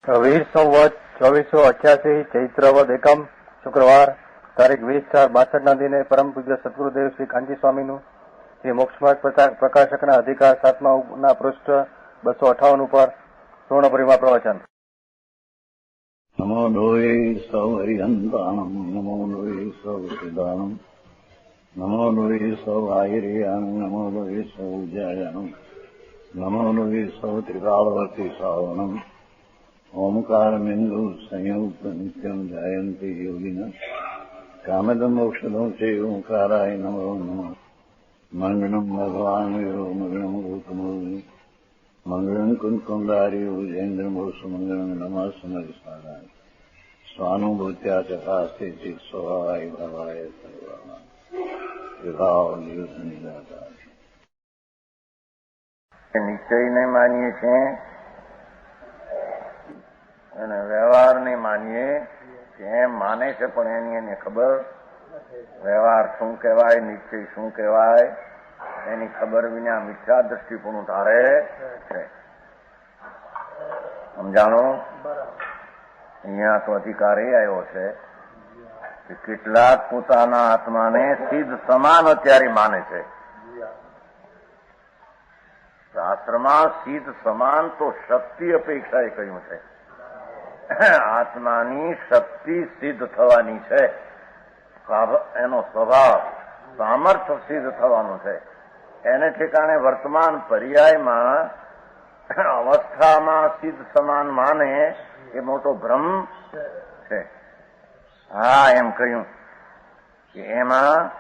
વીર સંવત 2488 ચૈત્રવદ એકમ શુક્રવાર તારીખ 20/4/62 દિને પરમ પૂજ્ય સદગુરુદેવ શ્રી કાંજી સ્વામીનું શ્રી મોક્ષમાર્ગ પ્રકાશકના અધિકાર 7મા પૃષ્ઠ 258 ઉપર પૂર્ણપરિમા પ્રવચન. નમો લોહે સૌ હરિહંતાણમ નમો લોહે સૌ સિદ્ધાણમ નમો લોહે સૌ આયર્યાણમ નમો લોહે સૌ જયાણમ નમો લોહે સૌ ત્રિકાળવર્તી શ્રાવણમ ઓમકારમિંદુ સંયુક્ત નિત્યમ જાયંતી યોગિના કામદમ મોક્ષદમ છે ઓંકારાય નમો નમઃ. મંગળમ ભગવાન વીરો મંગળમ ગૌતમોની મંગળમ કુંકુંડારી ઉજેન્દ્રમોષ મંગળમ નમઃ સમરસારાય સ્વાનુભૂત્યા ચકાસ્તે ચિત સ્વભાવાય ભાવાય સર્વા વિભાવ નિયુત નિરાકાર. નિશ્ચયને માનીએ છીએ અને વ્યવહારને માનીએ કે એમ માને છે, પણ એની એને ખબર વ્યવહાર શું કહેવાય, નિશ્ચય શું કહેવાય એની ખબર વિના મિથ્યા દ્રષ્ટિપણું ધારે છે. સમજાણો? અહીંયા તો અધિકાર એ આવ્યો છે કે કેટલાક પોતાના આત્માને સિદ્ધ સમાન અત્યારે માને છે. શાસ્ત્રમાં સિદ્ધ સમાન તો શક્તિ અપેક્ષાએ કહ્યું છે. આત્માની શક્તિ સિદ્ધ થવાની છે, એનો સ્વભાવ સામર્થ્ય સિદ્ધ થવાનું છે. એને ઠેકાણે વર્તમાન પર્યાયમાં અવસ્થામાં સિદ્ધ સમાન માને એ મોટો ભ્રમ છે. હા, એમ કહ્યું કે એમાં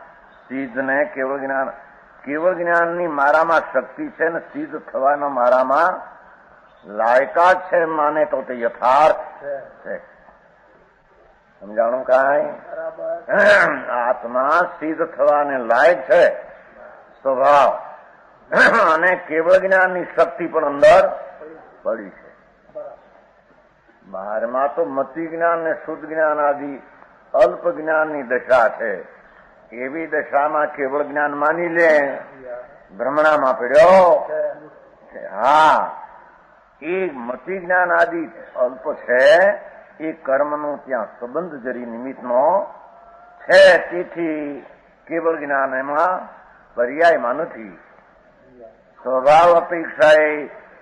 સિદ્ધને કેવળ જ્ઞાનની મારામાં શક્તિ છે ને સિદ્ધ થવાના મારામાં લાયકાત છે માને તો તે યથાર્થ છે. સમજાણું કાંઈ? આત્મા સિદ્ધ થવાને લાયક છે સ્વભાવ, અને કેવળ જ્ઞાનની શક્તિ પણ અંદર પડી છે. બહારમાં તો મતિ જ્ઞાન ને શુદ્ધ જ્ઞાન આદિ અલ્પ જ્ઞાનની દશા છે. એવી દશામાં કેવળ જ્ઞાન માની લે, ભ્રમણામાં પડ્યો. હા, એ મતિ જ્ઞાન આદિ અલ્પ છે, એ કર્મનો ત્યાં સંબંધ જરી નિમિત્તનો છે. તેથી કેવળ જ્ઞાન એમાં પર્યાયમાં નથી. સ્વભાવ અપેક્ષાએ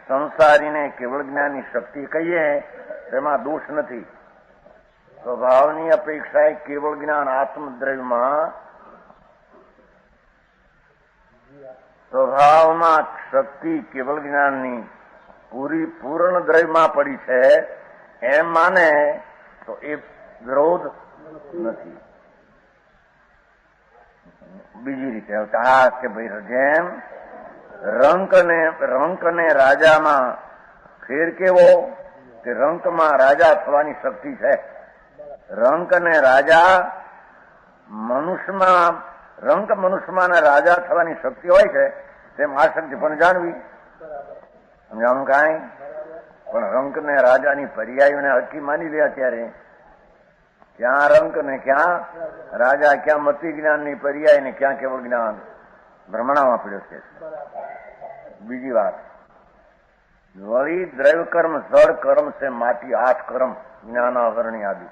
સંસારીને કેવળ જ્ઞાનની શક્તિ કહીએ તેમાં દોષ નથી. સ્વભાવની અપેક્ષાએ કેવળ જ્ઞાન આત્મદ્રવ્યમાં સ્વભાવમાં શક્તિ કેવળ જ્ઞાનની પૂર્ણ દ્રવ્યમાં પડી છે એમ માને તો એ વિરોધ નથી. બીજી રીતે હા કે ભાઈ જેમ રંક ને રાજામાં ફેર કેવો કે રંકમાં રાજા થવાની શક્તિ છે. રંક ને રાજા મનુષ્યમાં રાજા થવાની શક્તિ હોય છે, તેમ આ શક્તિ પણ જાણવી. સમજાણું કાંઈ? પણ રંક ને રાજાની પર્યાયોને હકી માની લે. અત્યારે ક્યાં રંક ને ક્યાં રાજા, ક્યાં મતિ જ્ઞાનની પર્યાય ને ક્યાં કેવળ જ્ઞાન, ભ્રમણામાં પડ્યો છે. બીજી વાત, વળી દ્રવ્ય કર્મ જળ કર્મ છે માટી 8 કર્મ જ્ઞાનાવરણી આદિ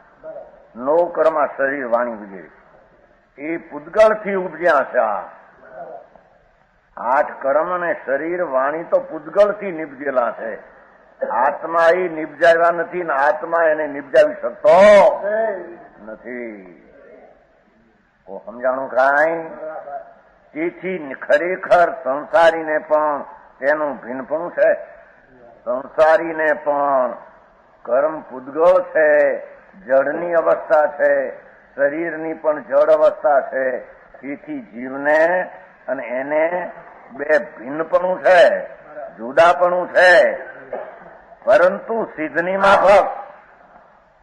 9 કર્મ શરીર વાણી વગેરે એ પૂતગલથી ઉપજ્યા છે. 8 કર્મ અને શરીર વાણી તો પૂતગલથી નિપજેલા છે. આત્મા એ નિપજાવ્યા નથી ને આત્મા એને નિપજાવી શકતો નથી. સમજાણું કાંઈ? તેથી ખરેખર સંસારીને પણ તેનું ભિન્નપણું છે. સંસારીને પણ કર્મ પૂતગળ છે, જળની અવસ્થા છે, શરીરની પણ જળ અવસ્થા છે. તેથી જીવને અને એને બે ભિન્નપણું છે, જુદાપણું છે. પરંતુ સિદ્ધની માફક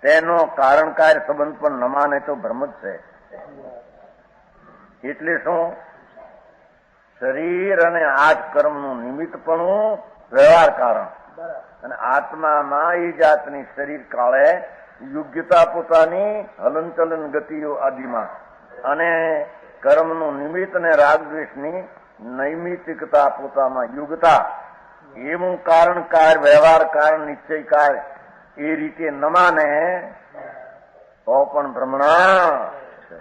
તેનો કારણ કાર્ય સંબંધ પણ ન માને તો ભ્રમ જ છે. એટલે શું? શરીર અને 8 કર્મનું નિમિત્તપણું વ્યવહાર કારણ, અને આત્મામાં એ જાતની શરીર કાળે યોગ્યતા પોતાની હલનચલન ગતિઓ આદિમાં, અને કર્મનું નિમિત્ત અને રાગદ્વેષની નૈમિતિકતા પોતામાં યોગ્યતા, એવું કારણ કાર્ય વ્યવહાર કારણ નિશ્ચય કાર્ય એ રીતે ન માને તો પણ ભ્રમણા છે.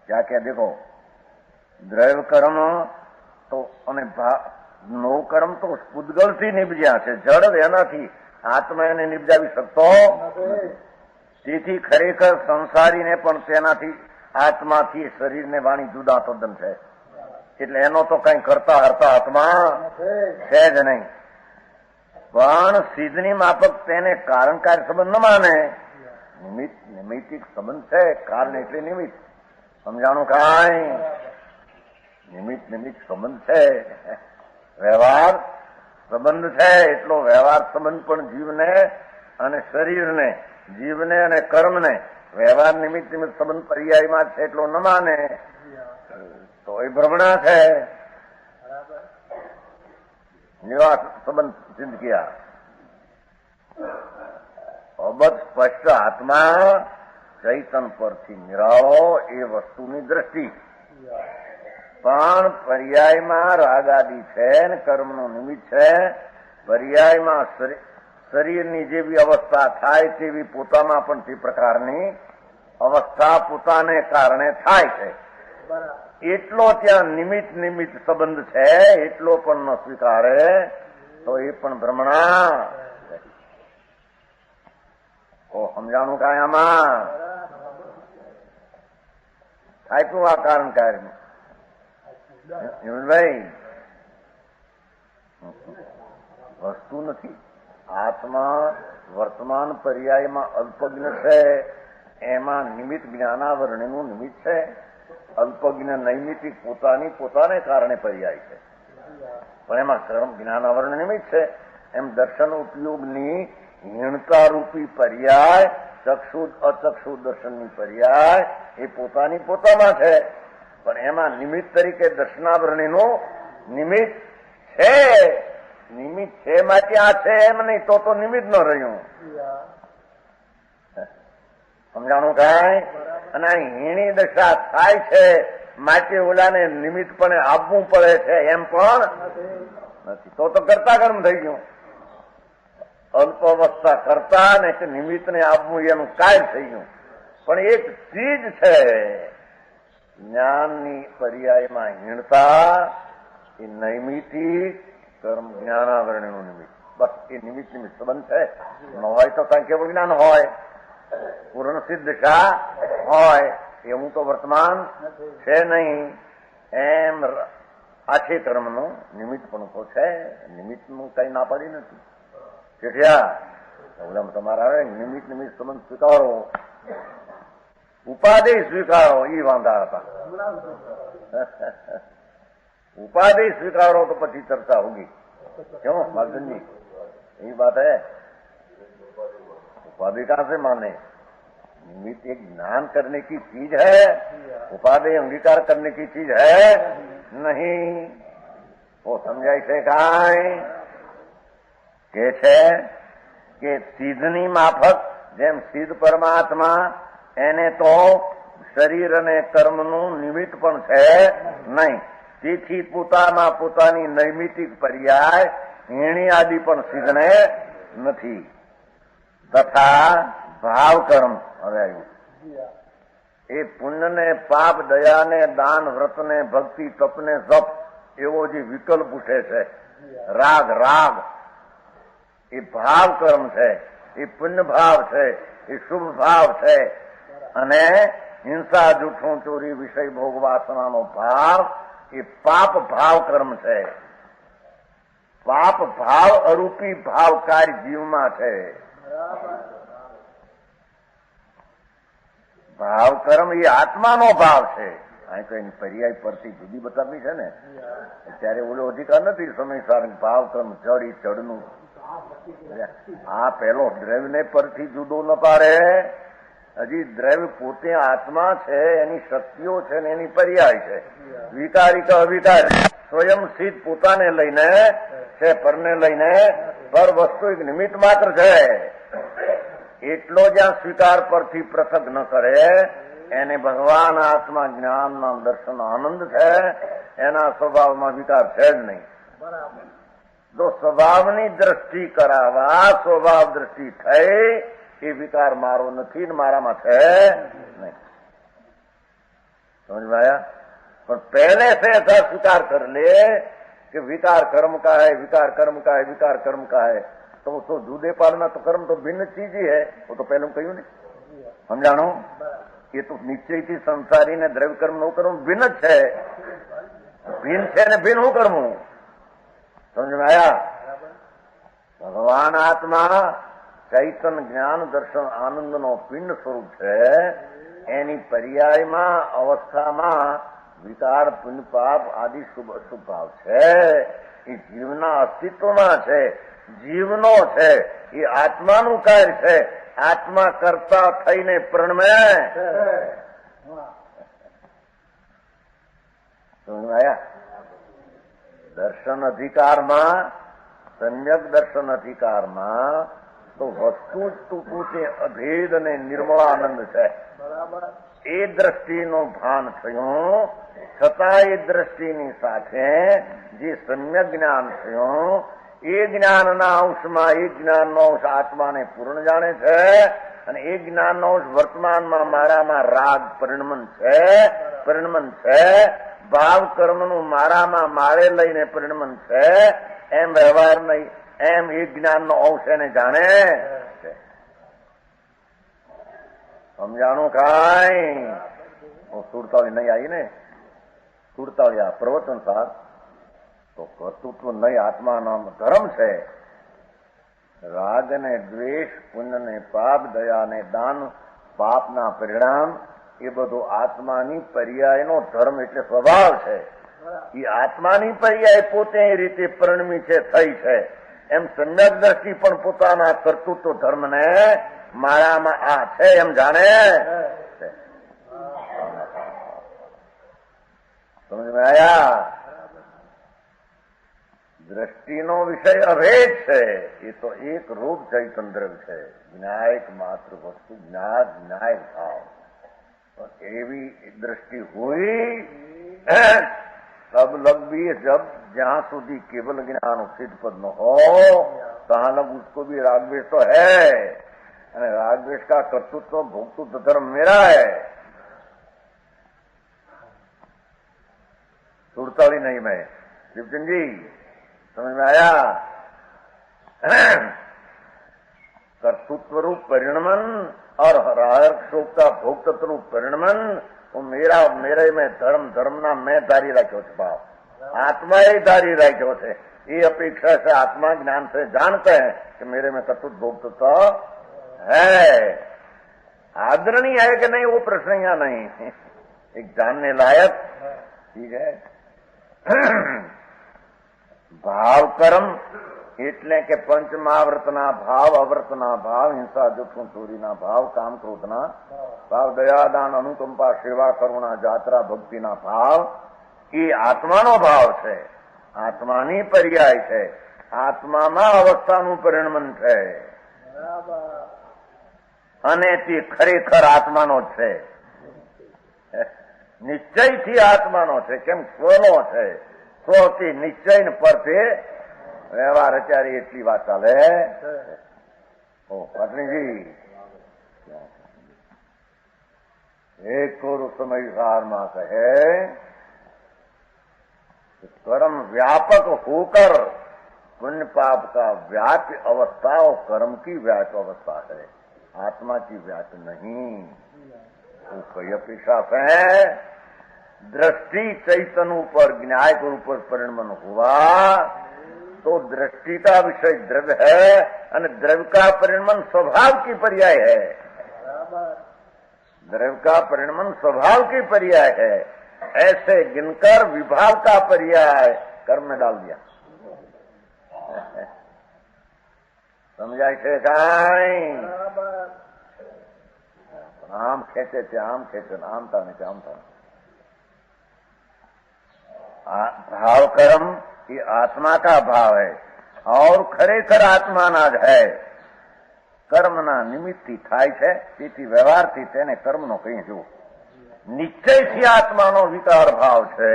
क्या क्या देखो દ્રવ્ય કર્મ તો અને નો કર્મ તો પૂદગલથી નિપજ્યા છે. જડ એનાથી આત્મા એને નિપજાવી શકતો. તેથી ખરેખર સંસારીને પણ તેનાથી આત્માથી શરીરને વાણી જુદા તદ્દન છે. એટલે એનો તો કઈ કરતા હરતા આત્મા છે જ નહીં. પણ સિદ્ધની માફક તેને કારણ કાર્ય સંબંધ ન માને. નિમિત્તિક સંબંધ છે. કારણ એટલે નિમિત્ત. સમજાણું કાંઈ? નિમિત્ત સંબંધ છે. વ્યવહાર સંબંધ છે. એટલો વ્યવહાર સંબંધ પણ જીવને અને શરીરને, જીવને અને કર્મને વ્યવહાર નિમિત્ત સંબંધ પર્યાયમાં છે એટલો ન માને તો એ ભ્રમણા છે. એવા સંબંધ સિદ્ધ કિયા. અબધ સ્પષ્ટ આત્મા ચૈતન પરથી નિરાળો એ વસ્તુની દ્રષ્ટિ. પણ પર્યાયમાં રાગાદી છે ને કર્મનું નિમિત્ત છે. પર્યાયમાં શરીરની જેવી અવસ્થા થાય તેવી પોતામાં પણ તે પ્રકારની અવસ્થા પોતાને કારણે થાય છે. એટલો ત્યાં નિમિત્ત સંબંધ છે. એટલો પણ ન સ્વીકારે તો એ પણ ભ્રમણા. સમજાણું કાંઈ આમાં? આપ્યું આ કારણ કાર્ય ભાઈ વસ્તુ નથી. આત્મા વર્તમાન પર્યાયમાં અલ્પજ્ઞ છે. એમાં નિમિત્ત જ્ઞાનાવરણનું નિમિત્ત છે. અલ્પજ્ઞ નૈમિતિક પોતાને કારણે પર્યાય છે. પણ એમાં કર્મ જ્ઞાનાવરણ નિમિત્ત છે. એમ દર્શન ઉપયોગની હીણતા રૂપી પર્યાય, ચક્ષુ અચક્ષુ દર્શનની પર્યાય એ પોતામાં છે. પણ એમાં નિમિત્ત તરીકે દર્શનાવરણીનું નિમિત્ત છે. નિમિત્ત છે માટે આ છે એમ નહીં તો નિમિત્ત ન રહ્યું. સમજાણું કાંઈ? અને આ હીણી દશા થાય છે માટે ઓલાને નિમિત્ત પણ આપવું પડે છે એમ પણ નથી. તો કરતા કર્મ થઈ ગયું. અલ્પ અવસ્થા કરતા ને કે નિમિત્તને આપવું એનું કાર્ય થઈ ગયું. પણ એક ચીજ છે જ્ઞાનની પર્યાયમાં હીણતા એ નૈમિતિક કર્મ જ્ઞાનાવરણનું નિમિત્ત. બસ એ નિમિત્ત સંબંધ છે. ન હોય તો કઈ કેવળ જ્ઞાન હોય, પૂર્ણ સિદ્ધ શા હોય. એવું તો વર્તમાન છે નહીં. એમ આખે કર્મનું નિમિત્ત પણ તો છે. નિમિત્તનું કઈ ના પડી નથી. કેઠિયા તમારા આવે નિમિત્ત સંબંધ સ્વીકારો, ઉપાધિ સ્વીકારો એ વાંધા હતા. ઉપાધિ स्वीकारो तो પછી चर्चा होगी. क्यों मार्जन जी? यही बात है. उपाधि कहां से माने? निमित्त एक ज्ञान करने की चीज है. उपाधि अंगीकार करने की चीज है नहीं. वो समझाय છે કાંઈ? કે છે કે સિદ્ધની માફક જેમ સિદ્ધ પરમાત્મા એને તો શરીર અને કર્મનું નિમિત્ત પણ છે નહીં. તેથી પોતામાં પોતાની નૈમિતિક પર્યાય હીણી આદિ પણ સિદ્ધને નથી. તથા ભાવ કર્મ હવે આવ્યું. એ પુણ્યને, પાપ, દયાને, દાન, વ્રતને, ભક્તિ, તપને, જપ એવો જે વિકલ્પ ઉઠે છે, રાગ એ ભાવ કર્મ છે. એ પુણ્ય ભાવ છે. એ શુભ ભાવ છે. અને હિંસા, જૂઠું, ચોરી, વિષય ભોગ, વાસનાનો ભાવ એ પાપ ભાવ કર્મ છે. પાપ ભાવ અરૂપી ભાવકારી જીવમાં છે. ભાવ કર્મ એ આત્માનો ભાવ છે. અહીં તો એની પર્યાય પરથી જુદી બતાવી છે ને. ત્યારે ઓલો અધિકાર નથી સમયસાર ભાવ કર્મ જડ ચડનું. આ પેલો દ્રવ્યને પરથી જુદો ન પાડે. હજી દ્રવ્ય પોતે આત્મા છે. એની શક્તિઓ છે ને એની પર્યાય છે. વિકારી કે અવિકારી સ્વયં સિદ્ધ પોતાને લઈને છે, પરને લઈને પર વસ્તુ એક નિમિત્ત માત્ર છે. એટલો જ્યાં સ્વીકાર પરથી પૃથક ન કરે એને ભગવાન આત્મા જ્ઞાનના દર્શન આનંદ છે. એના સ્વભાવમાં વિકાર છે જ નહીં. તો સ્વભાવની દ્રષ્ટિ કરાવવા સ્વભાવ દ્રષ્ટિ થઈ એ વિકાર મારો નથી ને મારામાં છે નહીં. समझ में आया? पर पहले से ऐसा स्वीकार कर ले कि विकार कर्म का है, विकार कर्म का है, विकार कर्म का है, तो उसको जूदे पालना तो कर्म तो भिन्न चीज ही है. वो तो पहले कहूं नहीं समझाणो ये तो निश्चय थी संसारी ने द्रव्य कर्म नो कर्म भिन्न है. भिन्न है ने भिन्न हूं कर्म. समझ में आया? भगवान आत्मा चैतन्य ज्ञान दर्शन आनंद नो पिंड स्वरूप है. એની પર્યાયમાં અવસ્થામાં વિકાર પુણ્ય પાપ આદિ શુભ અશુભ ભાવ છે. એ જીવના અસ્તિત્વમાં છે, જીવનો છે, એ આત્માનું કાર્ય છે. આત્મા કરતા થઈને પ્રણમે. સમજાયા? દર્શન અધિકારમાં સમ્યક દર્શન અધિકારમાં તો વસ્તુ જ પોતે અભેદ અને નિર્મળાનંદ છે. એ દ્રષ્ટિનું ભાન થયું છતાં એ દ્રષ્ટિની સાથે જે સમ્યક જ્ઞાન થયું એ જ્ઞાનના અંશમાં એ જ્ઞાનનો અંશ આત્માને પૂર્ણ જાણે છે અને એ જ્ઞાનનો અંશ વર્તમાનમાં મારામાં રાગ પરિણમન છે. ભાવ કર્મનું મારામાં માળે લઈને પરિણમન છે. એમ વ્યવહાર નહીં, એમ એ જ્ઞાનનો અંશ એને જાણે છે. સમજાણું કાંઈ? સુરતાળી નહીં આવી ને, સુરતાળી આ પ્રવચન સાર તો કર્તૃત્વ નહીં આત્મા નામ ધર્મ છે. રાગ ને દ્વેષ, પુણ્ય ને પાપ, દયા ને દાન, પાપના પરિણામ એ બધું આત્માની પર્યાયનો ધર્મ એટલે સ્વભાવ છે. એ આત્માની પર્યાય પોતે એ રીતે પરિણમી છે, થઈ છે. એમ સમ્યક દ્રષ્ટિ પણ પોતાના કર્તૃત્વ ધર્મને મારામાં આ છે એમ જાણે છે. સમજમાં આયા? દ્રષ્ટિનો વિષય અભેદ છે. એ તો એક રૂપ ચૈતન્ય દ્રવ્ય છે, જ્ઞાયક માત્ર વસ્તુ, જ્ઞાયક ભાવ. એવી दृष्टि हुई तब लग भी जब जहां સુધી केवल ज्ञान सिद्ध पद न हो तहां लग उसको भी रागद्वेष तो है. रागद्वेष का कर्तृत्व भोक्तृत्व धर्म मेरा है. सुरताली नहीं मैं. शिवचंद जी समझ में आया? कर्तृत्व रूप परिणमन और राग शोक का भोक्तृत्व रूप परिणमन वो मेरे में धर्म ना मैं धारी राख्यो छे. भाव आत्मा ही धारी राख्यो छे. ये अपेक्षा से आत्मा ज्ञान से जानते हैं कि मेरे में कर्तृत्व भोक्तृत्व है. आदरणीय है कि नहीं वो प्रश्न यहाँ नहीं. एक जानने लायक ठीक है. भाव कर्म એટલે કે પંચમાવર્તના ભાવ, અવર્તના ભાવ, હિંસા, જુઠ્ઠું, ચોરીના ભાવ, કામ, ક્રોધના ભાવ, દયાદાન, અનુકંપા, સેવા, કરુણા, જાત્રા, ભક્તિના ભાવ એ આત્માનો ભાવ છે. આત્માની પર્યાય છે. આત્મામાં અવસ્થાનું પરિણમન છે અને તે ખરેખર આત્માનો જ છે. નિશ્ચયથી આત્માનો છે. કેમ? સ્વનો છે. સ્વથી નિશ્ચય પરથી व्यवहार અત્યારે એટલી વાત ચાલે. પત્નીજી एक और समय सारमा कहे कर्म व्यापक होकर पुण्य पाप का व्याप्य अवस्था और कर्म की व्याप्य अवस्था है, आत्मा की व्याप्य नहीं. वो कई अपेक्षा है. दृष्टि चैतन्य ऊपर ज्ञाय के ऊपर परिणमन हुआ तो दृष्टि का विषय द्रव्य है और द्रव्य का परिणमन स्वभाव की पर्याय है. द्रव्य का परिणमन स्वभाव की पर्याय है. ऐसे गिनकर विभाव का पर्याय कर्म में डाल दिया. समझाय છે કાંઈ? આમ ખેંચે છે, આમ ખેંચે, આમ થાને છે, આમ થાને. भाव कर्म ये आत्मा का भाव है और खरेखर आत्मा ना ज है. कर्मना निमित्तથી થાય છે, તેથી વ્યવહારથી તેને કર્મનો કહી જો. નિશ્ચયથી આત્માનો વિકાર ભાવ છે,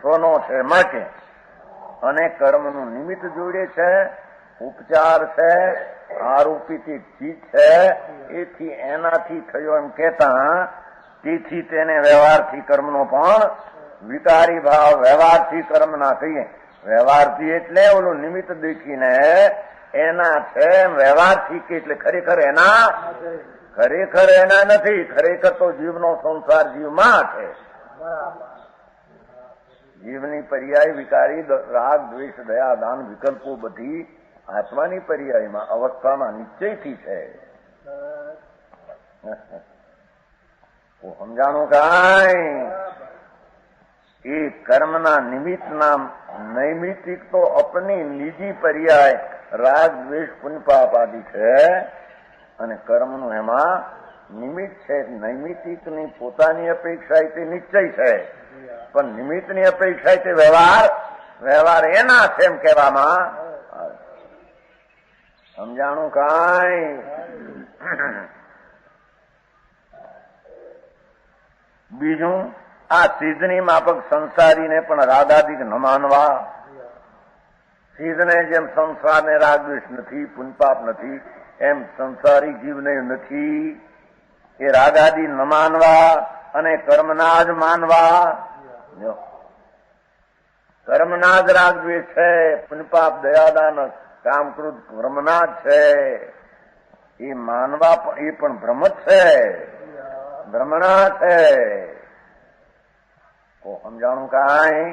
સ્વનો છે. માટે અને કર્મનું નિમિત્ત જોડે છે, ઉપચાર છે, આરોપિત ચીજ છે, એથી એનાથી થયો એમ કહેતા તેથી તેને વ્યવહારથી કર્મનો પણ વિકારી ભાવ વ્યવહારથી કર્મના કહીએ. વ્યવહારથી એટલે ઓલું નિમિત્ત દેખીને એના છે, વ્યવહારથી કે એટલે ખરેખર એના નથી. ખરેખર તો જીવનો સંસાર જીવમાં છે. જીવની પર્યાય વિકારી રાગ દ્વેષ દયા દાન વિકલ્પો બધી આત્માની પર્યાયમાં અવસ્થામાં નિશ્ચયથી છે. સમજાણું કાંઈ? એ કર્મના નિમિત્તના નૈમિતિક તો અપની નિજી પર્યાય રાગ દ્વેષ પુણ્યપાપ આદિ છે, અને કર્મનું એમાં નિમિત્ત છે. નૈમિતિકની પોતાની અપેક્ષા તે નિશ્ચય છે, પણ નિમિત્તની અપેક્ષા તે વ્યવહાર એના છે એમ કહેવામાં. સમજાણું કાંઈ? બીજું, આ સિદ્ધની માફક સંસારીને પણ રાગાદિક ન માનવા. સિદ્ધને જેમ સંસારને રાગ દ્વેષ નથી, પુણ્યપાપ નથી, એમ સંસારી જીવને નથી. એ રાગાદિ ન માનવા અને કર્મના જ માનવા. કર્મના જ રાગ દ્વેષ છે, પુણ્યપાપ દયાદાન કામ ક્રોધ કર્મના જ છે. એ માનવા એ પણ ભ્રમ જ છે, ભ્રમણા છે. સમજાણું કાંઈ?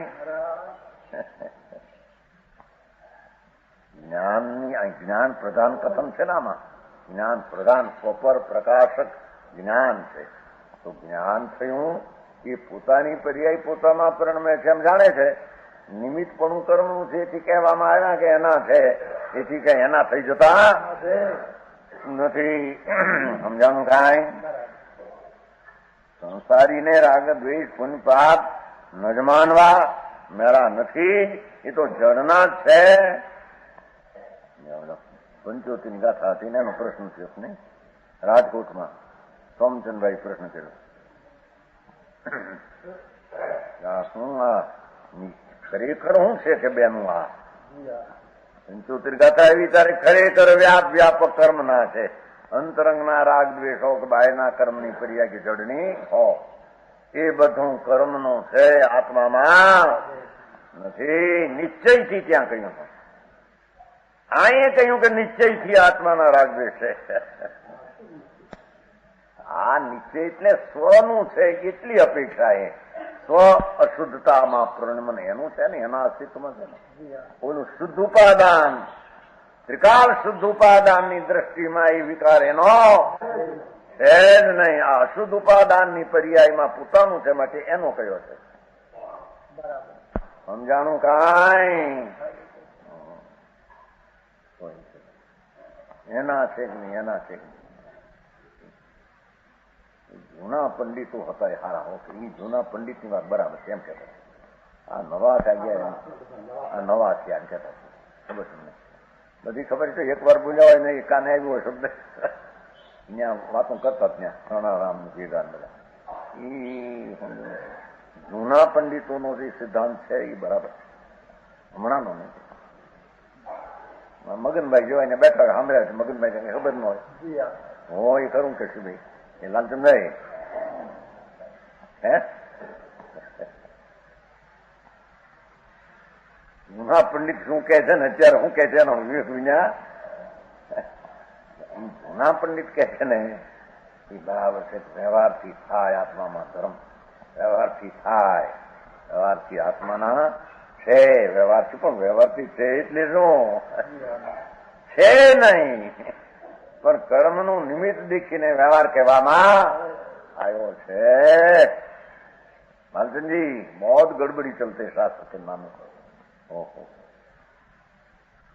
જ્ઞાન પ્રધાન કથન છે ને આમાં. જ્ઞાન પ્રધાન સ્વપર પ્રકાશક જ્ઞાન છે. તો જ્ઞાન થયું એ પોતાની પર્યાય પોતામાં પરિણમે છે એમ જાણે છે. નિમિત્તપણું કર્મનું છે એથી કહેવામાં આવ્યા કે એના છે, એથી કઈ એના થઈ જતા નથી. સમજાણું કાંઈ? સંસારીને રાગ દ્વેષ પુણ્યપાપ ન જ માનવા, મેરા નથી, એ તો જડના જ છે. પંચોતીની ગાથા હતી ને એનો પ્રશ્ન થયો ને રાજકોટમાં. સોમચંદભાઈ પ્રશ્ન કર્યો, શું આ ખરેખર શું છે કે બેનું આ પંચોતેર ગાથા એવી તારે ખરેખર વ્યાપક કર્મ ના છે. અંતરંગના રાગ દ્વેષ હો કે બાયના કર્મની પર્યા કે જડની હો, એ બધું કર્મનું છે, આત્મામાં નથી. નિશ્ચયથી ત્યાં કહ્યું, અહીંયા કહ્યું કે નિશ્ચયથી આત્માના રાગ દ્વેષ છે. આ નિશ્ચય એટલે સ્વનું છે, એટલી અપેક્ષા એ સ્વ અશુદ્ધતામાં પ્રણમન એનું છે ને, એના અસ્તિત્વમાં છે ને. ઓલું શુદ્ધ ઉપાદાન, ત્રિકાળ શુદ્ધ ઉપાદાનની દ્રષ્ટિમાં એ વિકાર એનો છે જ નહીં. આ અશુદ્ધ ઉપાદાનની પર્યાયમાં પોતાનું છે, માટે એનો કયો છે. સમજાણું કાંઈ? એના છે કે નહીં, એના છે કે નહીં. જૂના પંડિતો હતા એ હારા હો, એ જૂના પંડિતની વાત બરાબર છે એમ કહેતા. આ નવા ગયા, આ નવા થયા એમ કહેતા. ખબર તમને બધી ખબર છે. એક વાર બોલ્યા હોય ને કાને આવ્યો હોય શબ્દ, ત્યાં વાતો કરતા ત્યાં પ્રણારામ વિધાન બધા. એ જૂના પંડિતોનો જે સિદ્ધાંત છે એ બરાબર, હમણાંનો નહીં. મગનભાઈ જોવાય ને બેઠા સાંભળ્યા છે. મગનભાઈ ખબર ન હોય એ કરું કે શું ભાઈ એ લાલચંદભાઈ હે જૂના પંડિત શું કે છે ને અત્યારે શું કે છે એનો વિવેક વિના. જૂના પંડિત કે છે ને એ બરાબર છે. વ્યવહારથી થાય આત્મામાં ધર્મ, વ્યવહારથી થાય, વ્યવહારથી આત્માના છે, વ્યવહારથી પણ વ્યવહારથી છે એટલે શું છે નહીં, પણ કર્મનું નિમિત્ત દેખીને વ્યવહાર કહેવામાં આવ્યો છે. માલચંદજી बहुत गड़बड़ी चलते शास्त्र के नामों पर. ओहो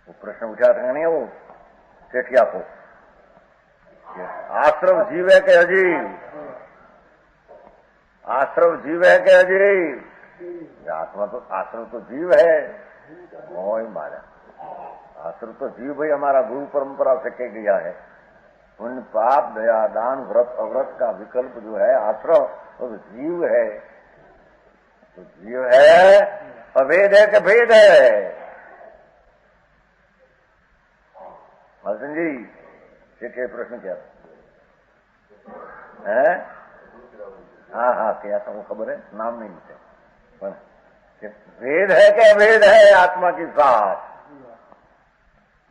वो प्रश्न उठा था नहीं वो सेठिया को, आश्रम जीव है कि अजीब, आश्रम जीव है कि अजीब. आत्मा तो आश्रम तो जीव है. ओ मारा आश्रम तो जीव भाई हमारा गुरु परंपरा से कह गया है. उन पाप दया दान व्रत अव्रत का विकल्प जो है आश्रम वो तो जीव है. तो जीव है, अभेद है कि भेद है? હસન જી શેઠે પ્રશ્ન क्या है? हाँ हाँ क्या था वो खबर है, नाम नहीं मुझे, पर भेद है क्या भेद है आत्मा के साथ?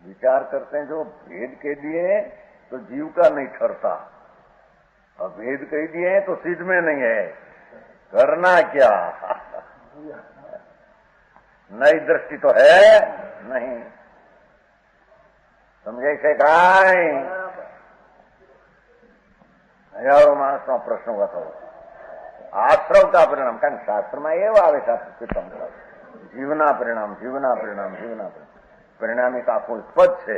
विचार करते हैं जो भेद के दिए तो जीव का नहीं ठहरता, और भेद कह दिए तो सिद्ध में नहीं है, करना क्या? नई दृष्टि तो है नहीं, समझे से काय? हजारों मानस નો પ્રશ્ન હતો આશ્રવ કા પરિણામ, કારણ શાસ્ત્રમાં એવા આવે શાસ્ત્ર જીવના પરિણામ, જીવના પરિણામ, જીવના પરિણામિક આખું પદ છે,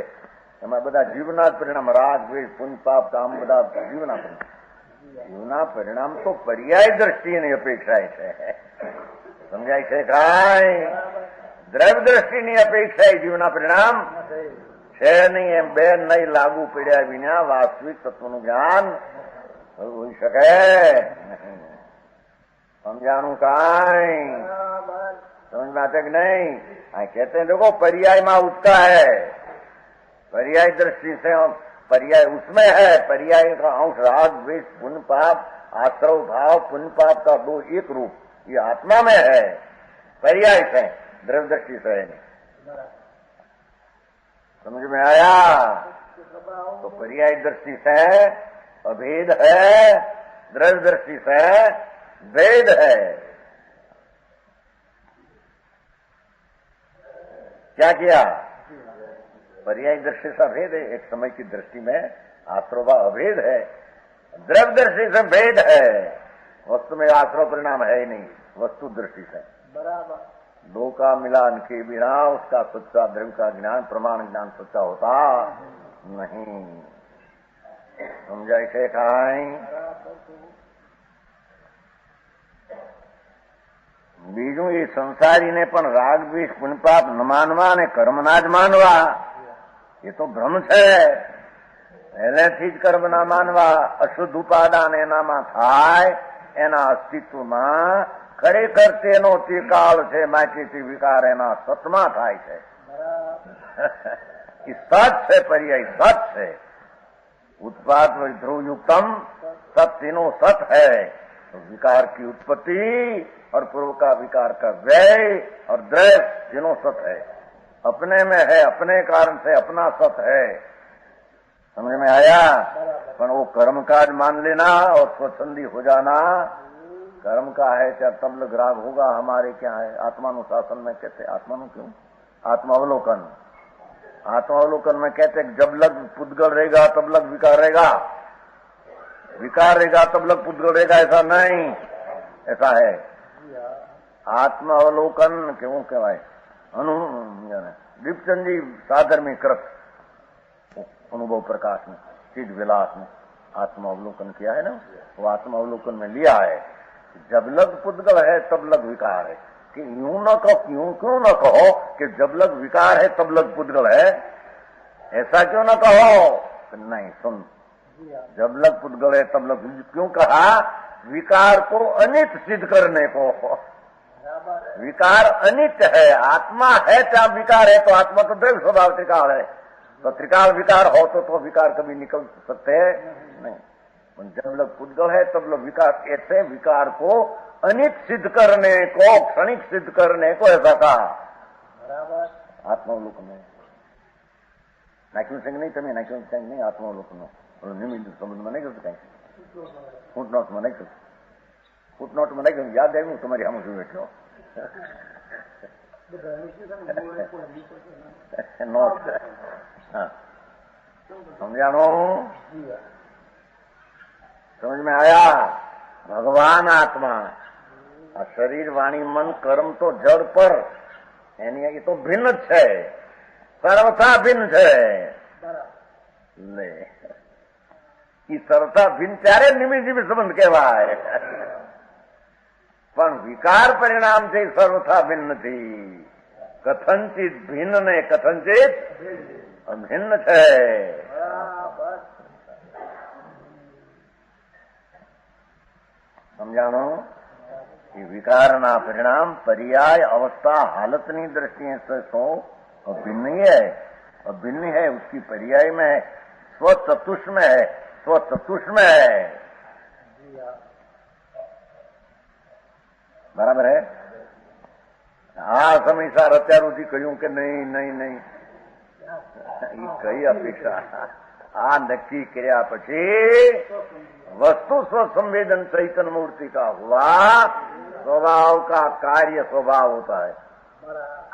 એમાં બધા જીવના જ પરિણામ, રાગ દ્વેષ પુણ્ય પાપ કામ બધા જીવના પરિણામ. જીવના પરિણામ તો પર્યાય દ્રષ્ટિની અપેક્ષાએ છે, સમજાય છે કાંઈ? દ્રવ્ય દ્રષ્ટિની અપેક્ષાએ જીવના પરિણામ છે નહીં. એમ બે નહીં લાગુ પડ્યા વિના વાસ્તવિક તત્વનું જ્ઞાન હોઈ શકે? समझाणु काई समझ में आते कि नहीं? कहते हैं देखो पर्याय में उसका है, पर्याय दृष्टि से पर्याय उसमें है, पर्याय का अंश राग द्वेष पुण्य पाप आश्रव भाव पुण्य पाप का दो एक रूप ये आत्मा में है, पर्याय से द्रव्य दृष्टि से है नहीं. समझ में आया? तो पर्याय दृष्टि से अभेद है, द्रव्य दृष्टि से भेद है. क्या किया? पर्याय दृष्टि से भेद है, एक समय की दृष्टि में आश्रव अभेद है, द्रव्य दृष्टि से भेद है, वस्तु में आश्रव परिणाम है ही नहीं, वस्तु दृष्टि से बराबर. दो का मिलान के बिना उसका सच्चा द्रव्य का ज्ञान प्रमाण ज्ञान सच्चा होता नहीं. समझाय છે કાંઈ? બીજું એ સંસારીને પણ રાગ દ્વેષ પુણ્ય પાપ ન માનવા અને કર્મના જ માનવા એ તો ભ્રમ છે. પહેલેથી જ કર્મ ના માનવા, અશુદ્ધ ઉપાદાન એનામાં થાય, એના અસ્તિત્વમાં ખરેખર તેનો તે કાળ છે, માટે તે વિકાર એના સતમાં થાય છે. એ સત છે, પર્યાય સત છે. उत्पाद ध्रुव युक्तम सब तीनों सत है. तो विकार की उत्पत्ति और पूर्व का विकार का व्यय और द्रव्य तीनों सत है, अपने में है, अपने कारण से अपना सत है. समझ में आया? पर वो कर्म काज मान लेना और स्वच्छंदी हो जाना, कर्म का है क्या तब लग राग होगा, हमारे क्या है आत्मानुशासन में कहते. आत्मानु क्यों? आत्मावलोकन. आत्मावलोकन में कहते हैं जब लग पुद्गल रहेगा तब लग विकार रहेगा, विकार रहेगा तब लग पुद्गल रहेगा, ऐसा नहीं, ऐसा है. आत्मावलोकन क्यों कहवाय? दीपचंद जी सादर में कृत अनुभव प्रकाश में चीज विलास में आत्मावलोकन किया है ना, वो आत्मावलोकन में लिया है. जब लग पुद्गल है तब लग विकार है, कि यूं न कहो, क्यों न कहो कि जब लग विकार है तब लग पुद्गल है, ऐसा क्यों न कहो? नहीं, सुन, जब लग पुद्गल है तब लग, क्यों कहा? विकार को अनित्य सिद्ध करने को. विकार अनित्य है, आत्मा है क्या विकार है? तो आत्मा तो द्रव्य स्वभाव त्रिकाल है, तो त्रिकाल विकार हो तो विकार कभी निकल सकते हैं नहीं. जब लग पुद्गल है तब लग विकार, ऐसे विकार को अनित सिद्ध करने को, क्षणिक सिद्ध करने को ऐसा कहा बराबर. आत्मावलोकन में नाक्यू सिंह नहीं, તમે નાખ્યું સિંહ નહીં, આત્માવલોકન નિમિત્ત સંબંધમાં નહીં કરતું, કઈ ફૂટનોટમાં નહીં કરતું, ફૂટનોટમાં નહીં કર્યું, યાદ આવ્યું તમારી સામે શું એટલો નોટ. હા, સમજાણો? समझ में आया? भगवान आत्मा, शरीर वाणी मन कर्म तो जड़ पर यानी ये तो भिन्न है, सर्वथा भिन्न है. सर्वथा भिन्न त्यारे निमित्त संबंध कहवाय, पण विकार परिणाम से सर्वथा भिन्न थी. कथनचित भिन्न ने कथनचित भिन्न है. સમજાણો? એ વિકારના પરિણામ પર્યાય અવસ્થા હાલતની દ્રષ્ટિએ તો ભિન્ન है. और भिन्न है उसकी पर्याय में है, स्वचतुष में है, स्वचतुष में है। बराबर है। હા સમયસર અત્યાર સુધી કહ્યું કે નહીં નહીં નહીં, એ કઈ અપેક્ષા? આ નક્કી કર્યા પછી वस्तु स्वसंवेदन चैतन्य मूर्ति का हुआ, स्वभाव का कार्य स्वभाव होता है,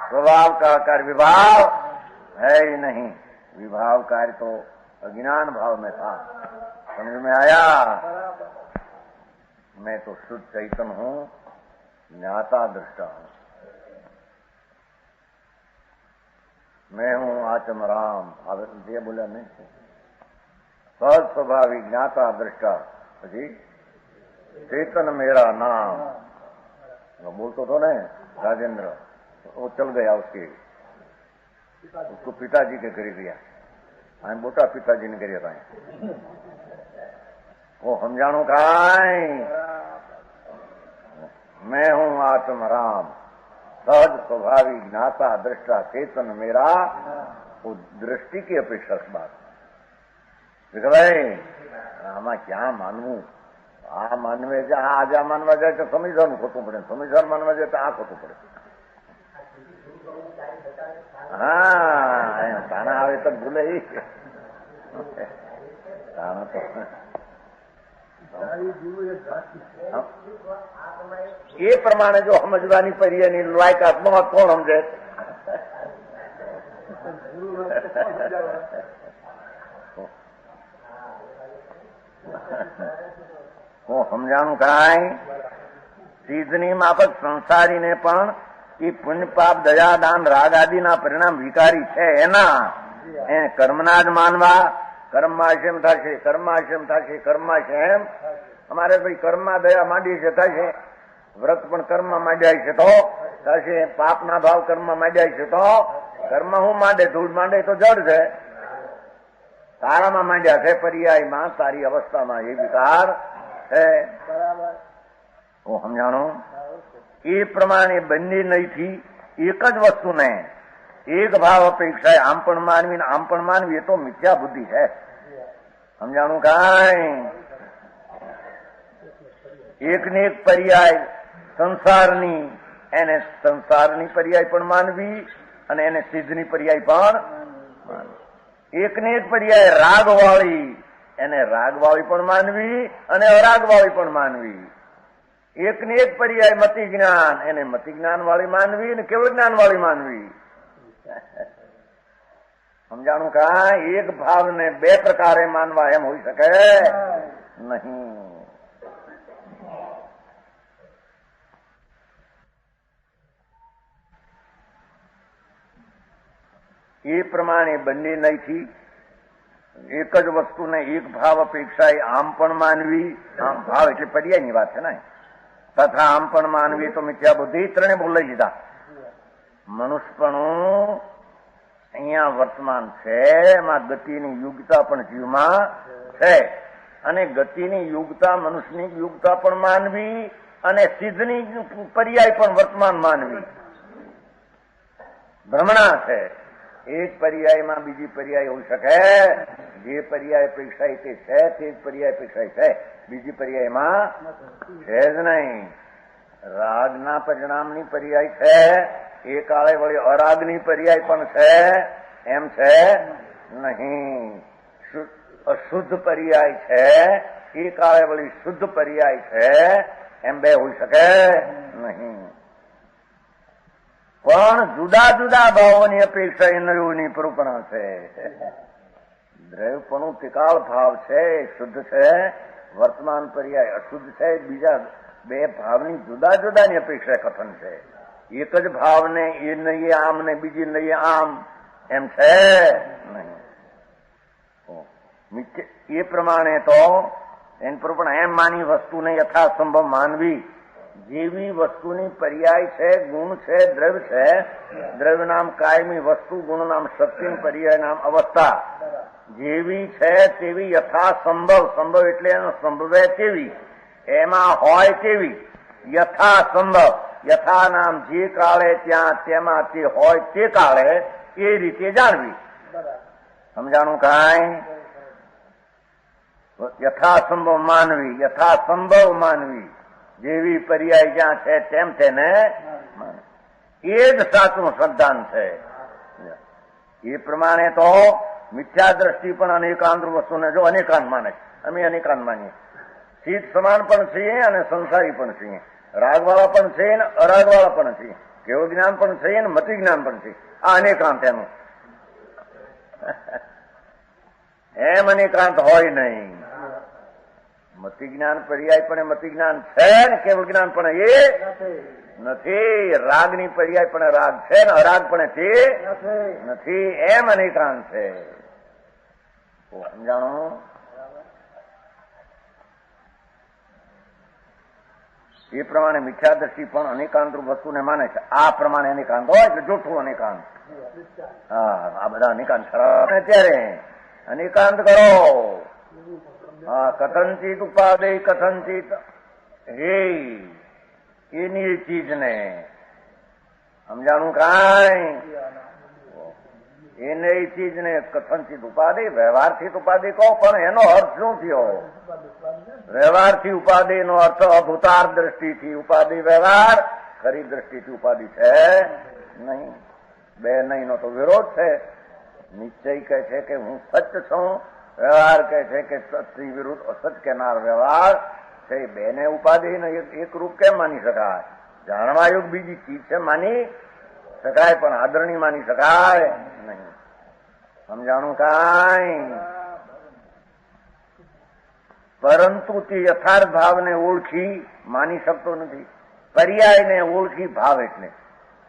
स्वभाव का कार्य विभाव है ही नहीं। विभाव कार्य तो अज्ञान भाव में था। समझ में आया? मैं तो शुद्ध चैतन्य हूं, ज्ञाता दृष्टा हूं, मैं हूं आत्म राम। ये बोला नहीं, સહજ સ્વભાવી જ્ઞાતા દ્રષ્ટા, પછી चेतन मेरा नाम बोलतो तो ने राजेंद्र, वो चल गया उसको पिताजी के करी गया, मोटा पिताजी ने करिया था वो समझाणो काई, मैं हूं आत्म राम, सहज स्वभावी ज्ञाता दृष्टा चेतन मेरा। वो दृष्टि की अपेक्षा से बात ભાઈ આમાં ક્યાં માનવું? આ માનવે છે, આજે આ માનવા જાય તો સમીઝાનું ખોટું પડે, સમીઝાન માનવા જાય તો આ ખોટું પડે. હા તાણા આવે તો ભૂલે તાણા તો એ પ્રમાણે જો સમજવાની પર્યાયની લાયકાત ન હોત કોણ સમજે? હું સમજાણું કાંઈ? સિદ્ધની માફક સંસારીને પણ એ પુણ્ય પાપ દયા દાન રાગ આદિના પરિણામ વિકારી છે એના એને કર્મના જ માનવા. કર્માશેમ થશે, કર્માશેમ થશે, કર્માશેમ. અમારે ભાઈ કર્મમાં દયા માંડી છે થશે, વ્રત પણ કર્મમાં માંડ્યા છે તો થશે, પાપના ભાવ કર્મમાં માંડ્યા છે તો કર્મ હું માંડે, ધૂળ માંડે તો જડ છે. તારામાં માંડ્યા છે પર્યાયમાં, તારી અવસ્થામાં એ વિકાર છે. હું સમજાણું? એ પ્રમાણે બંને નહીંથી એક જ વસ્તુને એક ભાવ અપેક્ષા આમ પણ માનવી ને આમ પણ માનવી, એ તો મિથ્યા બુદ્ધિ છે. સમજાણું કાંઈ? એકને એક પર્યાય સંસારની, એને સંસારની પર્યાય પણ માનવી અને એને સિદ્ધની પર્યાય પણ માનવી. એકને એક પર્યાય રાગવાળી, એને રાગવાળી પણ માનવી અને અરાગવાળી પણ માનવી. એકને એક પર્યાય મતિ જ્ઞાન, એને મતિ જ્ઞાન વાળી માનવી અને કેવળ જ્ઞાન વાળી માનવી. સમજાણું કા? એક ભાવને બે પ્રકારે માનવા એમ હોઈ શકે નહીં. એ પ્રમાણે બંને નહીંથી એક જ વસ્તુને એક ભાવ અપેક્ષા આમ પણ માનવી, આમ ભાવ એટલે પર્યાયની વાત છે ને, તથા આમ પણ માનવી તો મિથ્યા બુદ્ધિ. ત્રણે બોલાઈ દીધા. મનુષ્યપણું અહીંયા વર્તમાન છે, એમાં ગતિની યુગતા પણ જીવમાં છે અને ગતિની યુગતા મનુષ્યની યુગતા પણ માનવી અને સિદ્ધની પર્યાય પણ વર્તમાન માનવી. ભ્રમણા છે. એક પર્યાયમાં બીજી પર્યાય હોઈ શકે, જે પર્યાય અપેક્ષાય તે છે તે જ પર્યાય અપેક્ષાય છે, બીજી પર્યાયમાં છે જ નહીં. રાગના પરિણામની પર્યાય છે, એ કાળે વળી અરાગની પર્યાય પણ છે એમ છે નહીં. અશુદ્ધ પર્યાય છે, એ કાળે વળી શુદ્ધ પર્યાય છે એમ બે હોઈ શકે નહીં. પણ જુદા જુદા ભાવોની અપેક્ષા ઇન્દ્રિયોની પ્રરૂપણા છે. દ્રવ્યપણું ત્રિકાળ ભાવ છે, શુદ્ધ છે, વર્તમાન પર્યાય અશુદ્ધ છે. બીજા બે ભાવની જુદા જુદાની અપેક્ષા કથન છે. એક જ ભાવને એ નહીં આમ ને બીજી નહીં આમ એમ છે નહીં. એ પ્રમાણે તો એની પ્રરૂપણા એમ માની વસ્તુને યથાસંભવ માનવી. જેવી વસ્તુની પર્યાય છે, ગુણ છે, દ્રવ્ય છે, દ્રવ્ય નામ કાયમી વસ્તુ, ગુણ નામ શક્તિ, પર્યાય નામ અવસ્થા, જેવી છે તેવી યથાસંભવ, સંભવ એટલે એનો સંભવે તેવી, એમાં હોય તેવી યથાસંભવ. યથા નામ જે કાળે ત્યાં તેમાં તે હોય તે કાળે એ રીતે જાણવી. સમજાણું કાંઈ? યથાસંભવ માનવી જેવી પર્યાય જ્યાં છે તેમ તેને એ જ સાચું શ્રદ્ધાન છે. એ પ્રમાણે તો મિથ્યા દ્રષ્ટિ પણ અનેકાંત વસ્તુને જો અનેકાંત માને છે. અમે અનેકાંત માનીએ. ચિત્ત સમાન પણ છીએ અને સંસારી પણ છીએ. રાગવાળા પણ છે ને અરાગવાળા પણ છીએ. કેવળ જ્ઞાન પણ છે ને મતિ જ્ઞાન પણ છે. આ અનેકાંત એનું એમ અનેકાંત હોય નહીં. મતિ જ્ઞાન પર્યાય પણ મતિ જ્ઞાન છે ને કેવળ જ્ઞાન પણ એ નથી. રાગની પર્યાય પણ રાગ છે ને અરાગ પણ તે નથી. એમ અનેકાંત છે. સમજાણું? એ પ્રમાણે મિથ્યાદર્શી પણ અનેકાંત વસ્તુને માને છે. આ પ્રમાણે અનેકાંત હોય એટલે જૂઠું અનેકાંત. હા, આ બધા અનેકાંત અત્યારે અનેકાંત કરો. હા, કથનચિત ઉપાદેય કથનચિત હે એની ચીજને સમજાણું કાંઈ? એને એ ચીજને કથનચિત ઉપાધિ વ્યવહારથી ઉપાધિ કહો, પણ એનો અર્થ શું થયો? વ્યવહારથી ઉપાધિ નો અર્થ અભૂતાર દ્રષ્ટિથી ઉપાધિ વ્યવહાર, ખરી દ્રષ્ટિથી ઉપાધિ છે નહીં. બે નહીં નો તો વિરોધ છે. નિશ્ચય કહે છે કે હું સત્ય છું, વ્યવહાર કહે છે કે સત્ય વિરુદ્ધ અસત્ય કેનાર વ્યવહાર છે. બેને ઉપાધિ એક રૂપ કેમ માની શકાય? જાણવા યોગ બીજી ચીજ છે, માની શકાય, પણ આદરણી માની શકાય નહીં. સમજાણું કાંઈ? પરંતુ તે યથાર્થ ભાવને ઓળખી માની શકતો નથી. પર્યાયને ઓળખી ભાવ એટલે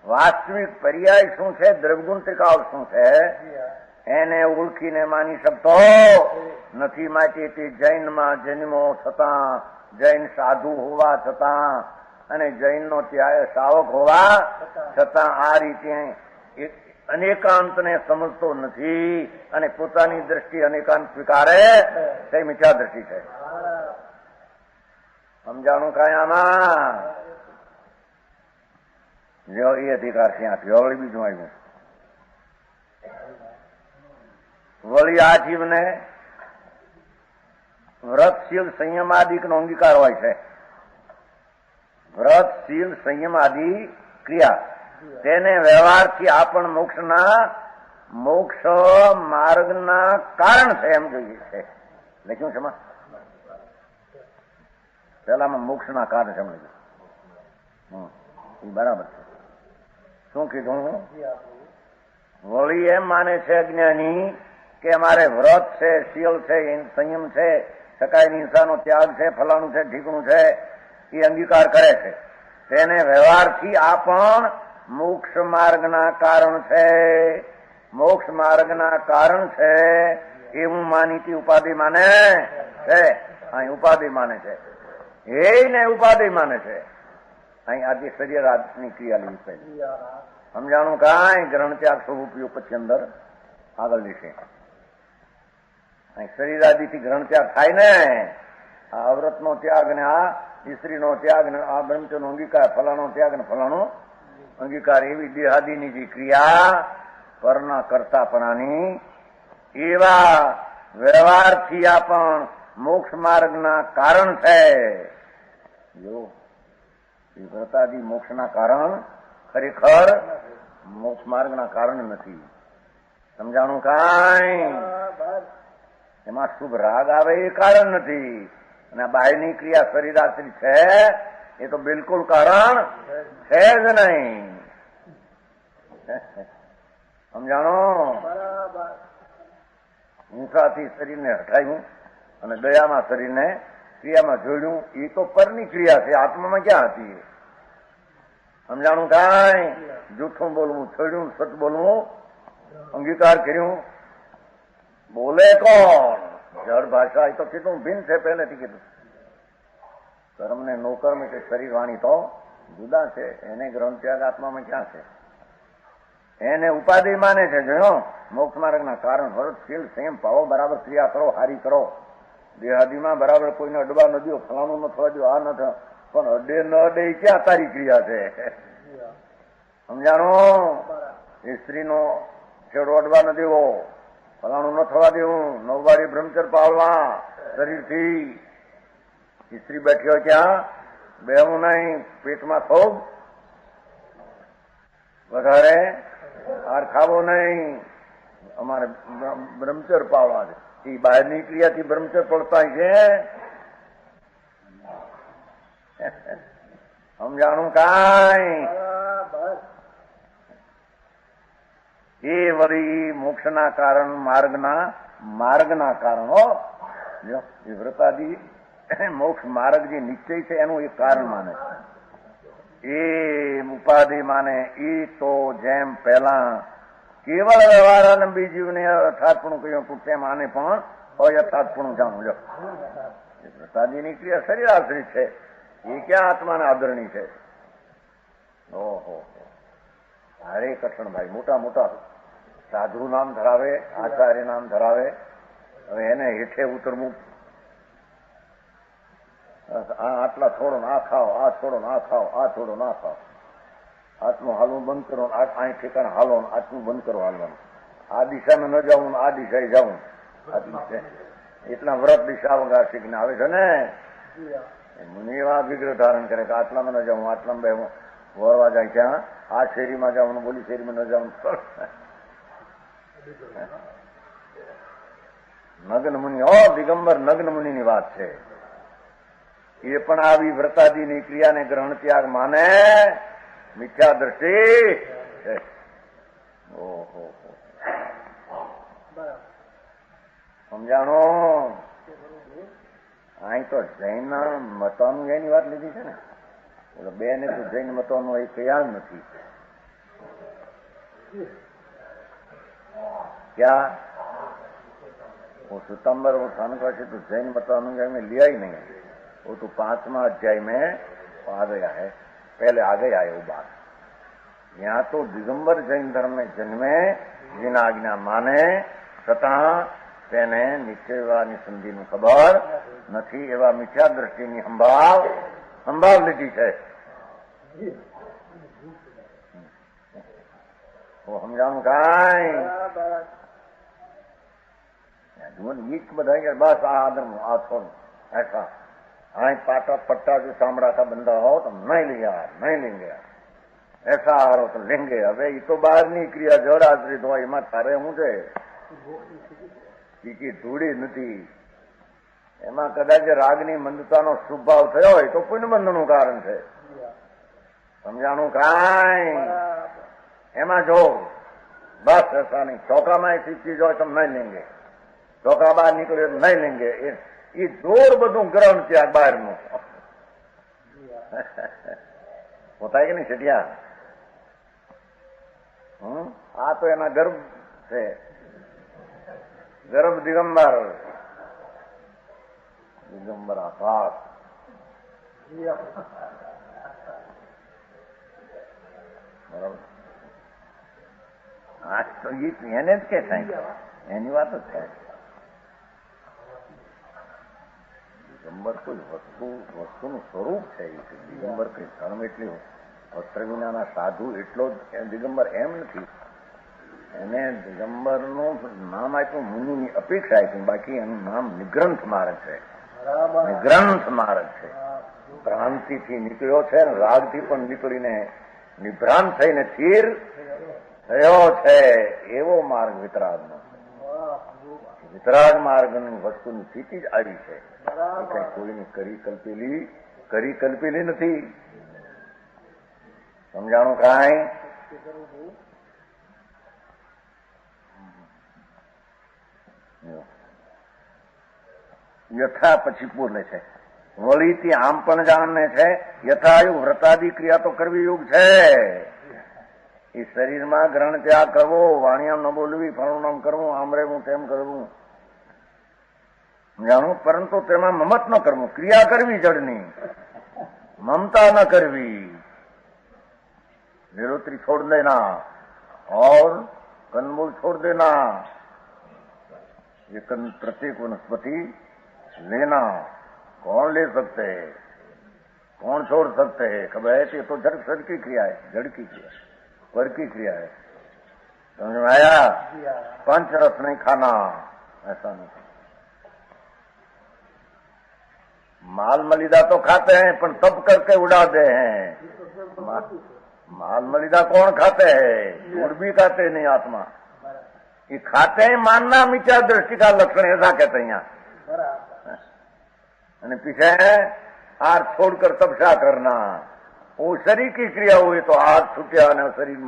વાસ્તવિક પર્યાય શું છે, દ્રવગુણ ત્રિકાળ શું છે એને ઓળખીને માની શકતો નથી. માટે તે જૈનમાં જન્મો છતાં, જૈન સાધુ હોવા છતાં અને જૈનનો શ્રાવક હોવા છતાં આ રીતે અનેકાંતને સમજતો નથી અને પોતાની દ્રષ્ટિ અનેકાંત સ્વીકારે તે મિથ્યા દ્રષ્ટિ છે. સમજાણું કાંઈ આમાં? જો એ અધિકાર ત્યાંથી વળી બીજું આવ્યું. વળી આ જીવને વ્રત શીલ સંયમ આદિ નો અંગીકાર હોય છે. વ્રત શીલ સંયમ આદિ ક્રિયા તેને વ્યવહારથી આપણ મોક્ષ માર્ગના કારણ છે એમ જોઈએ છે. લખ્યું છે પેલામાં મોક્ષના કારણ છે એમ લખ્યું. એ બરાબર છે. શું કીધું? વળી એમ માને છે અજ્ઞાની કે અમારે વ્રત છે, શીલ છે, સંયમ છે, સકાયની હિંસાનો ત્યાગ છે, ફલાણું છે, ઢીકણું છે, એ અંગીકાર કરે છે. તેને વ્યવહારથી આ પણ મોક્ષ માર્ગના કારણ છે. મોક્ષ માર્ગના કારણ છે એવું માનીતી ઉપાધિ માને છે. અહીં ઉપાધિ માને છે, એને ઉપાધિ માને છે. અહીં આજે શરીરની ક્રિયા લેવી છે. સમજાણું કાંઈ? ગ્રહણ ત્યાગ સ્વરૂપ પછી અંદર આગળ જશે. અહીં શરીર આદિથી ગ્રહણ ત્યાગ થાય ને, આ અવ્રતનો ત્યાગ ને આ સ્ત્રીનો ત્યાગ ને આ બ્રહ્મચર્યનો અંગીકાર, ફલાણો ત્યાગ ને ફલાણો અંગીકાર, એવી દેહાદિની જે ક્રિયા પરના કરતાપણાની એવા વ્યવહારથી આ પણ મોક્ષ માર્ગના કારણ છે. જો વ્રતાદિ મોક્ષના કારણ ખરેખર મોક્ષ માર્ગના કારણ નથી. સમજાણું કાંઈ? એમાં શુભ રાગ આવે એ કારણ નથી, અને બાહ્યની ક્રિયા શરીરાશ્રિત છે એ તો બિલકુલ કારણ છે જ નહીં. સમજાણો? હિંસાથી શરીરને હટાવ્યું અને દયામાં શરીરને ક્રિયામાં જોડ્યું, એ તો પરની ક્રિયા છે, આત્મામાં ક્યાં હતી? સમજાણું કાંઈ? જૂઠું બોલવું છોડ્યું, સત બોલવું અંગીકાર કર્યું. બોલે કોણ? જળ ભાષા. એ તો કીધું ભિન્ન છે, પહેલેથી કીધું. કર્મ ને નો કર્મ કે શરીર વાણી તો જુદા છે. એને ગ્રહણ ત્યાગ આત્મામાં ક્યાં છે? એને ઉપાધિ માને છે. જો મોક્ષ માર્ગના કારણ વ્રત શીલ સંયમ પાવો, બરાબર ક્રિયા કરો, હારી કરો, દેહાદિમાં બરાબર કોઈને અડવા ન દો, ફલાણું ન થવા દો, આ ન થવા, પણ અડે ન અડે ક્યાં તારી ક્રિયા છે? સમજાણો? એ સ્ત્રીનો છેડો અડવા ન દેવો, ફલાણું ન થવા દેવું, નવવારી બ્રહ્મચર પાળવા શરીરથી. સ્ત્રી બેઠી હોય ત્યાં બેહવું નહીં, પેટમાં થોભ વધારે હાર ખાવો નહીં. અમારે બ્રહ્મચર પાળવા છે. એ બહારની ક્રિયાથી બ્રહ્મચર પડતા છે. સમજાણું કાંઈ? એ વળી મોક્ષના કારણ માર્ગના કારણો. જો એ વ્રતાદી મોક્ષ માર્ગ જે નિશ્ચય છે એનું એક કારણ માને છે. એ ઉપાધિ માને એ તો જેમ પહેલા કેવળ વ્યવહારાનંબી જીવને અર્થાત્પણું કહ્યું હતું તેમ આને પણ અયથાત્પણું જાણવું. જો વ્રતાદીની ક્રિયા શરીર આશ્રિત છે, એ ક્યાં આત્માને આદરણી છે? ઓહો, હારે કઠણ ભાઈ. મોટા મોટા સાધુ નામ ધરાવે, આચાર્ય નામ ધરાવે, હવે એને હેઠે ઉતરવું. આટલા છોડો આ ખાઓ, આ છોડો આ ખાઓ, આ છોડો ના ખાઓ, આટલું હાલવું બંધ કરો, અહીં ઠેકાણે હાલો, આટલું બંધ કરો હાલવાનું, આ દિશામાં ન જવું, આ દિશાએ જવું. એટલા વ્રત દિશા વગર શીખીને આવે છે ને. મુનિ એવા વિગ્રહ ધારણ કરે કે આટલામાં ન જવું, આટલામાં બે વરવા જાય ત્યાં આ શેરીમાં જવાનું, બોલી શેરીમાં ન જવાનું. નગ્ન મુનિ, દિગંબર નગ્ન મુનિની વાત છે. એ પણ આવી વ્રતાદીની ક્રિયાને ગ્રહણ ત્યાગ માને, મિથ્યા દ્રષ્ટિ. ઓહો, સમજાણો? અહીં તો જૈન મતાનુયાયીની વાત લીધી છે ને. બોલો બે ને તો જૈન મતોનું એ ખ્યાલ નથી. क्या वो सितंबर वो थानका से तो जैन मतानुयायी में लिया ही नहीं है. वो तो 5वां अध्याय में आ गया है, पहले आ गया है वो बात. यहाँ तो दिगंबर जैन धर्म में जन्मे, जिना आज्ञा माने છતાં તેને નિશ્ચયવાની સંધિની ખબર નથી, એવા મિથ્યા દ્રષ્ટિની સંભાવ લીધી છે. સમજાણું કાંઈ? गीत बधाएंगे बस आदर आ छोड़ ऐसा. हाँ पाटा पट्टा जो चामड़ा का बंदा हो तो नहीं लिया, नहीं लेंगे, ऐसा हारो तो लेंगे. હવે એ તો બહારની ક્રિયા જળ આશ્રિત હોય, એમાં તારે શું છે? બીજી ધૂળી નથી. એમાં કદાચ રાગની મંદતાનો સ્વભાવ થયો હોય તો પુણ્યબંધનું કારણ છે. સમજાણું કાંઈ? એમાં જો બસ ऐसा नहीं. ચોકામાં ऐसी चीज હોય તો નહીં લેंगे, ચોકા બહાર નીકળે તો નહીં લેંગે. એ જોર બધું ગ્રહણ ત્યાગ બહારનું પોતાય કે નહીં છેટિયા? આ તો એના ગર્ભ છે, ગર્ભ દિગંબર આકાશ. બરાબર. આ તો એને જ કે થાય, એની વાત જ થાય. દિગંબર કોઈ વસ્તુનું સ્વરૂપ છે. દિગંબર કઈ ધર્મ એટલી વસ્ત્ર વિનાના સાધુ એટલો જ દિગંબર એમ નથી. એને દિગંબરનું નામ આપ્યું, મુનિની અપેક્ષા આપી, બાકી એનું નામ નિગ્રંથ માર્ગ છે. નિગ્રંથ માર્ગ છે. ભ્રાંતિથી નીકળ્યો છે, રાગથી પણ નીકળીને નિભ્રાંત થઈને સ્થિર થયો છે. એવો માર્ગ વિતરાગનો. વિતરાગ માર્ગની વસ્તુની સ્થિતિ જ આવી છે. કઈ કોઈની કરી કલ્પેલી નથી. સમજાણું કાંઈ? યથા પછી પૂર્ણ છે. વળીથી આમ પણ જાણને છે, યથાયુગ વ્રતાદી ક્રિયા તો કરવી યુગ છે. એ શરીરમાં ગ્રહણ ત્યાગ કરવો, વાણિયામ ન બોલવી, ફળનું નામ કરવું, આમ રહેવું, તેમ કરવું, જાણું. પરંતુ તેમાં મમત ન કરવું, ક્રિયા કરવી જડની, મમતા ન કરવી. લીલોતરી छोड़ देना और कंदमूल छोड़ देना. ये प्रत्येक वनस्पति लेना कौन ले सकते है, कौन छोड़ सकते है? खबर है ये तो जड़ की क्रिया है, जड़ की क्रिया, पर की क्रिया है. समझ में आया? पंच रस नहीं खाना, ऐसा नहीं। माल मलिदा तो खाते हैं पर तप करके उड़ा दे हैं। माल मलिदा कौन खाते हैं? गुड़ भी खाते नहीं आत्मा। ये खाते हैं मानना मिथ्या दृष्टि का लक्षण, ऐसा कहते हैं यहाँ। पीछे है हाथ छोड़कर तपस्या करना, वो शरीर की क्रिया हुई तो हाथ छूटा ने शरीर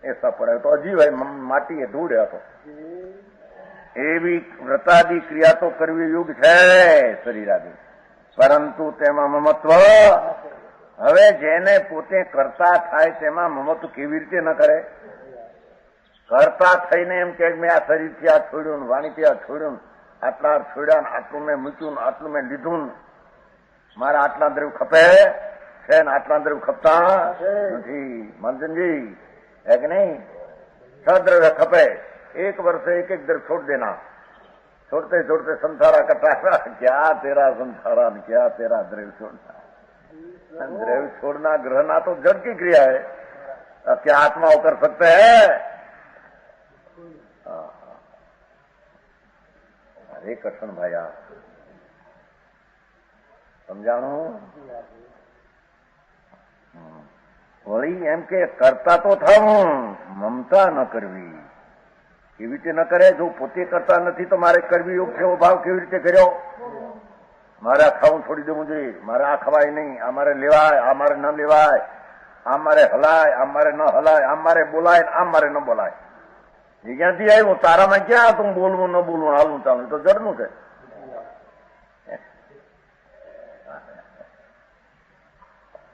ऐसा पड़े तो अजीब है, माटी है, धूड़ है। तो एवी व्रतादि क्रिया तो करवी युग है शरीर आदि, પરંતુ તેમાં મમત્વ હવે જેને પોતે કરતા થાય તેમાં મમત્વ કેવી રીતે ન કરે? કરતા થઈને એમ કે મેં આ શરીરથી આ છોડ્યું, વાણીથી આ છોડ્યું, આટલા છોડ્યા, આટલું મેં મૂક્યું, આટલું મેં લીધું, મારા આટલા દ્રવ્ય ખપે છે ને આટલા દ્રવ્ય ખપતા નથી। મંજનજી है कि नहीं? 6 द्रव्य खपे, 1 वर्ष एक द्रव्य छोड़ देना, छोड़ते छोड़ते संसारा कटाना। क्या तेरा संसारा, क्या तेरा द्रव्य छोड़ना? द्रव्य छोड़ना ग्रहणा तो जड़ की क्रिया है, क्या आत्मा वो कर सकते हैं? अरे कृष्ण भाया समझाणु वही एम के करता तो था हूं, ममता न करवी केवी रीते न करे। जो पोते करता नहीं तो मारे करवी योग છે वो भाव केवी रीते કર્યો? मारे आ खाવું છોડી દેવું જોઈએ, मारे आ खवाय नहीं, आ मारे लेवाय, आ मारे न लेवाय, आ मारे हलाय, आ मारे न हलाय, आ मारे बोलाय, आ मारे न बोलाय। જ્યાંથી આવ્યું તારામાં ક્યાં તું બોલવું ન બોલવું હાલવું ચાલવું? તો જડનું છે।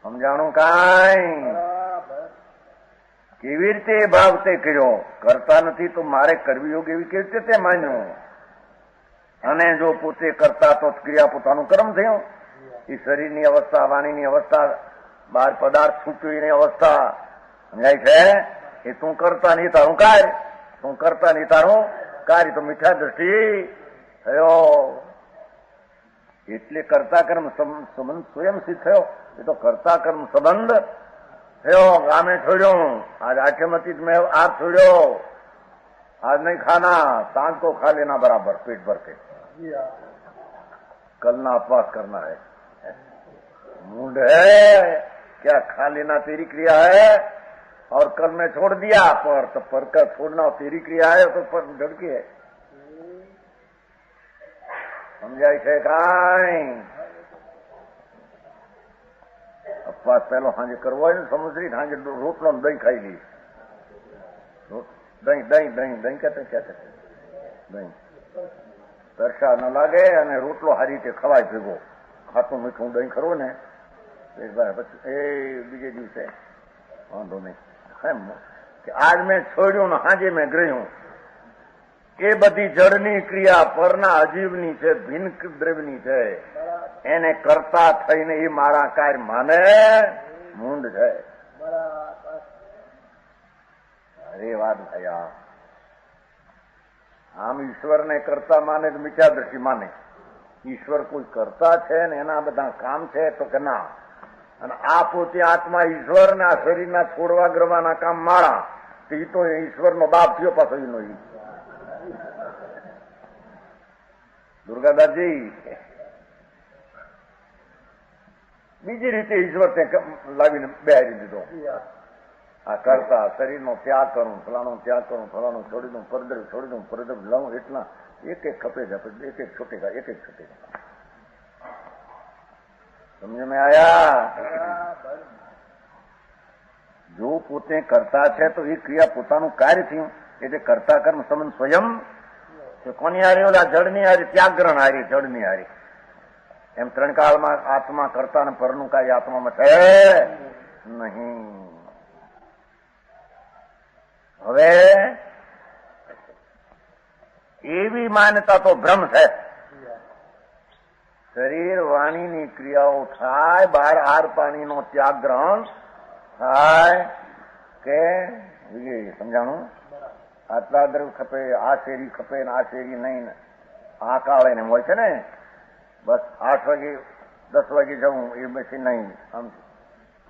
સમજાણું કાંઈ? કેવી રીતે ભાવ તે કર્યો? કરતા નથી તો મારે કરવી યોગ એવી કેવી રીતે તે માન્યું? અને જો પોતે કરતા તો ક્રિયા પોતાનું કર્મ થયું। એ શરીરની અવસ્થા, વાણીની અવસ્થા, બહાર પદાર્થ છૂટ્યું એની અવસ્થા સમજાય છે? એ તું કરતા નહીં તારું કાર્ય, તું કરતા નહીં તારું કાર્ય, તો મિથ્યા દ્રષ્ટિ થયો। એટલે કરતા કર્મ સંબંધ સ્વયં સિદ્ધ થયો। એ તો કરતા કર્મ સંબંધ થયો। ગામે છોડ્યું, आज आठमती में आप छोड़ो, आज नहीं खाना, सांझ को खा लेना बराबर पेट भर के, कल ना उपवास करना है। मूड है क्या? खा लेना तेरी क्रिया है और कल मैं छोड़ दिया, पर तो पर का छोड़ना तेरी क्रिया है, तो पर डर की है। समझाय છે કાંઈ? ઉપવાસ પહેલો સાંજે કરવો હોય ને સમુદ્રી, સાંજે રોટલો દહીં ખાઈ લી। દહીં દહીં દહીં દહીં કહેતા ક્યાં કહેતા દહીં તરસા ન લાગે અને રોટલો સારી રીતે ખવાય ભેગો, ખાટું મીઠું દહીં ખરું ને પછી એ બીજે દિવસે વાંધો નહીં। આજ મેં છોડ્યું ને સાંજે મેં ગ્રહ્યું, એ બધી જળની ક્રિયા પરના અજીવની છે, ભિન્ન દ્રવ્યની છે। એને કરતા થઈને એ મારા કાર્ય માને મૂંડ છે। અરે વાત ભયા, આમ ઈશ્વરને કરતા માને તો મિથ્યા દ્રષ્ટિ માને। ઈશ્વર કોઈ કરતા છે ને એના બધા કામ છે તો કે ના, અને આ પોતે આત્મા ઈશ્વર ને આ શરીરના છોડવા ગ્રહવાના કામ મારા, તો એ તો ઈશ્વરનો બાપ થયો પાછો એનો। દુર્ગાદાસજી બીજી રીતે ઈશ્વર તે લાવીને બેહારી દીધો। આ કરતા શરીરનો ત્યાગ કરું, ફલાણો ત્યાગ કરું, ફલાણું છોડી દઉં, પરદ્રવ્ય છોડી દઉં, પરદ્રવ્ય લઉં, એટલા એક એક ખપે છે, એક એક છૂટેગા, એક એક છૂટેગા। સમજ में आया? જો પોતે કરતા છે તો એ ક્રિયા પોતાનું કાર્ય થયું, એટલે કરતા કર્મ સંબંધ સ્વયં કોની હારી? ઓલા જળની હારી, ત્યાગ ગ્રહણ હારી, જળની હારી। એમ ત્રણ કાળમાં આત્મા કરતા ને પરનું કાર્ય આત્મામાં છે નહીં। હવે એવી માન્યતા તો ભ્રમ છે। શરીર વાણીની ક્રિયાઓ થાય, બહાર આહાર પાણીનો ત્યાગ ગ્રહણ થાય કે સમજાણું? આટલા દ્રવ્ય ખપે, આ શેરી ખપે ને આ શેરી નહીં, આ કાળે ને હોય છે ને, બસ 8 વાગે 10 વાગે જવું એ પછી નહીં આમ।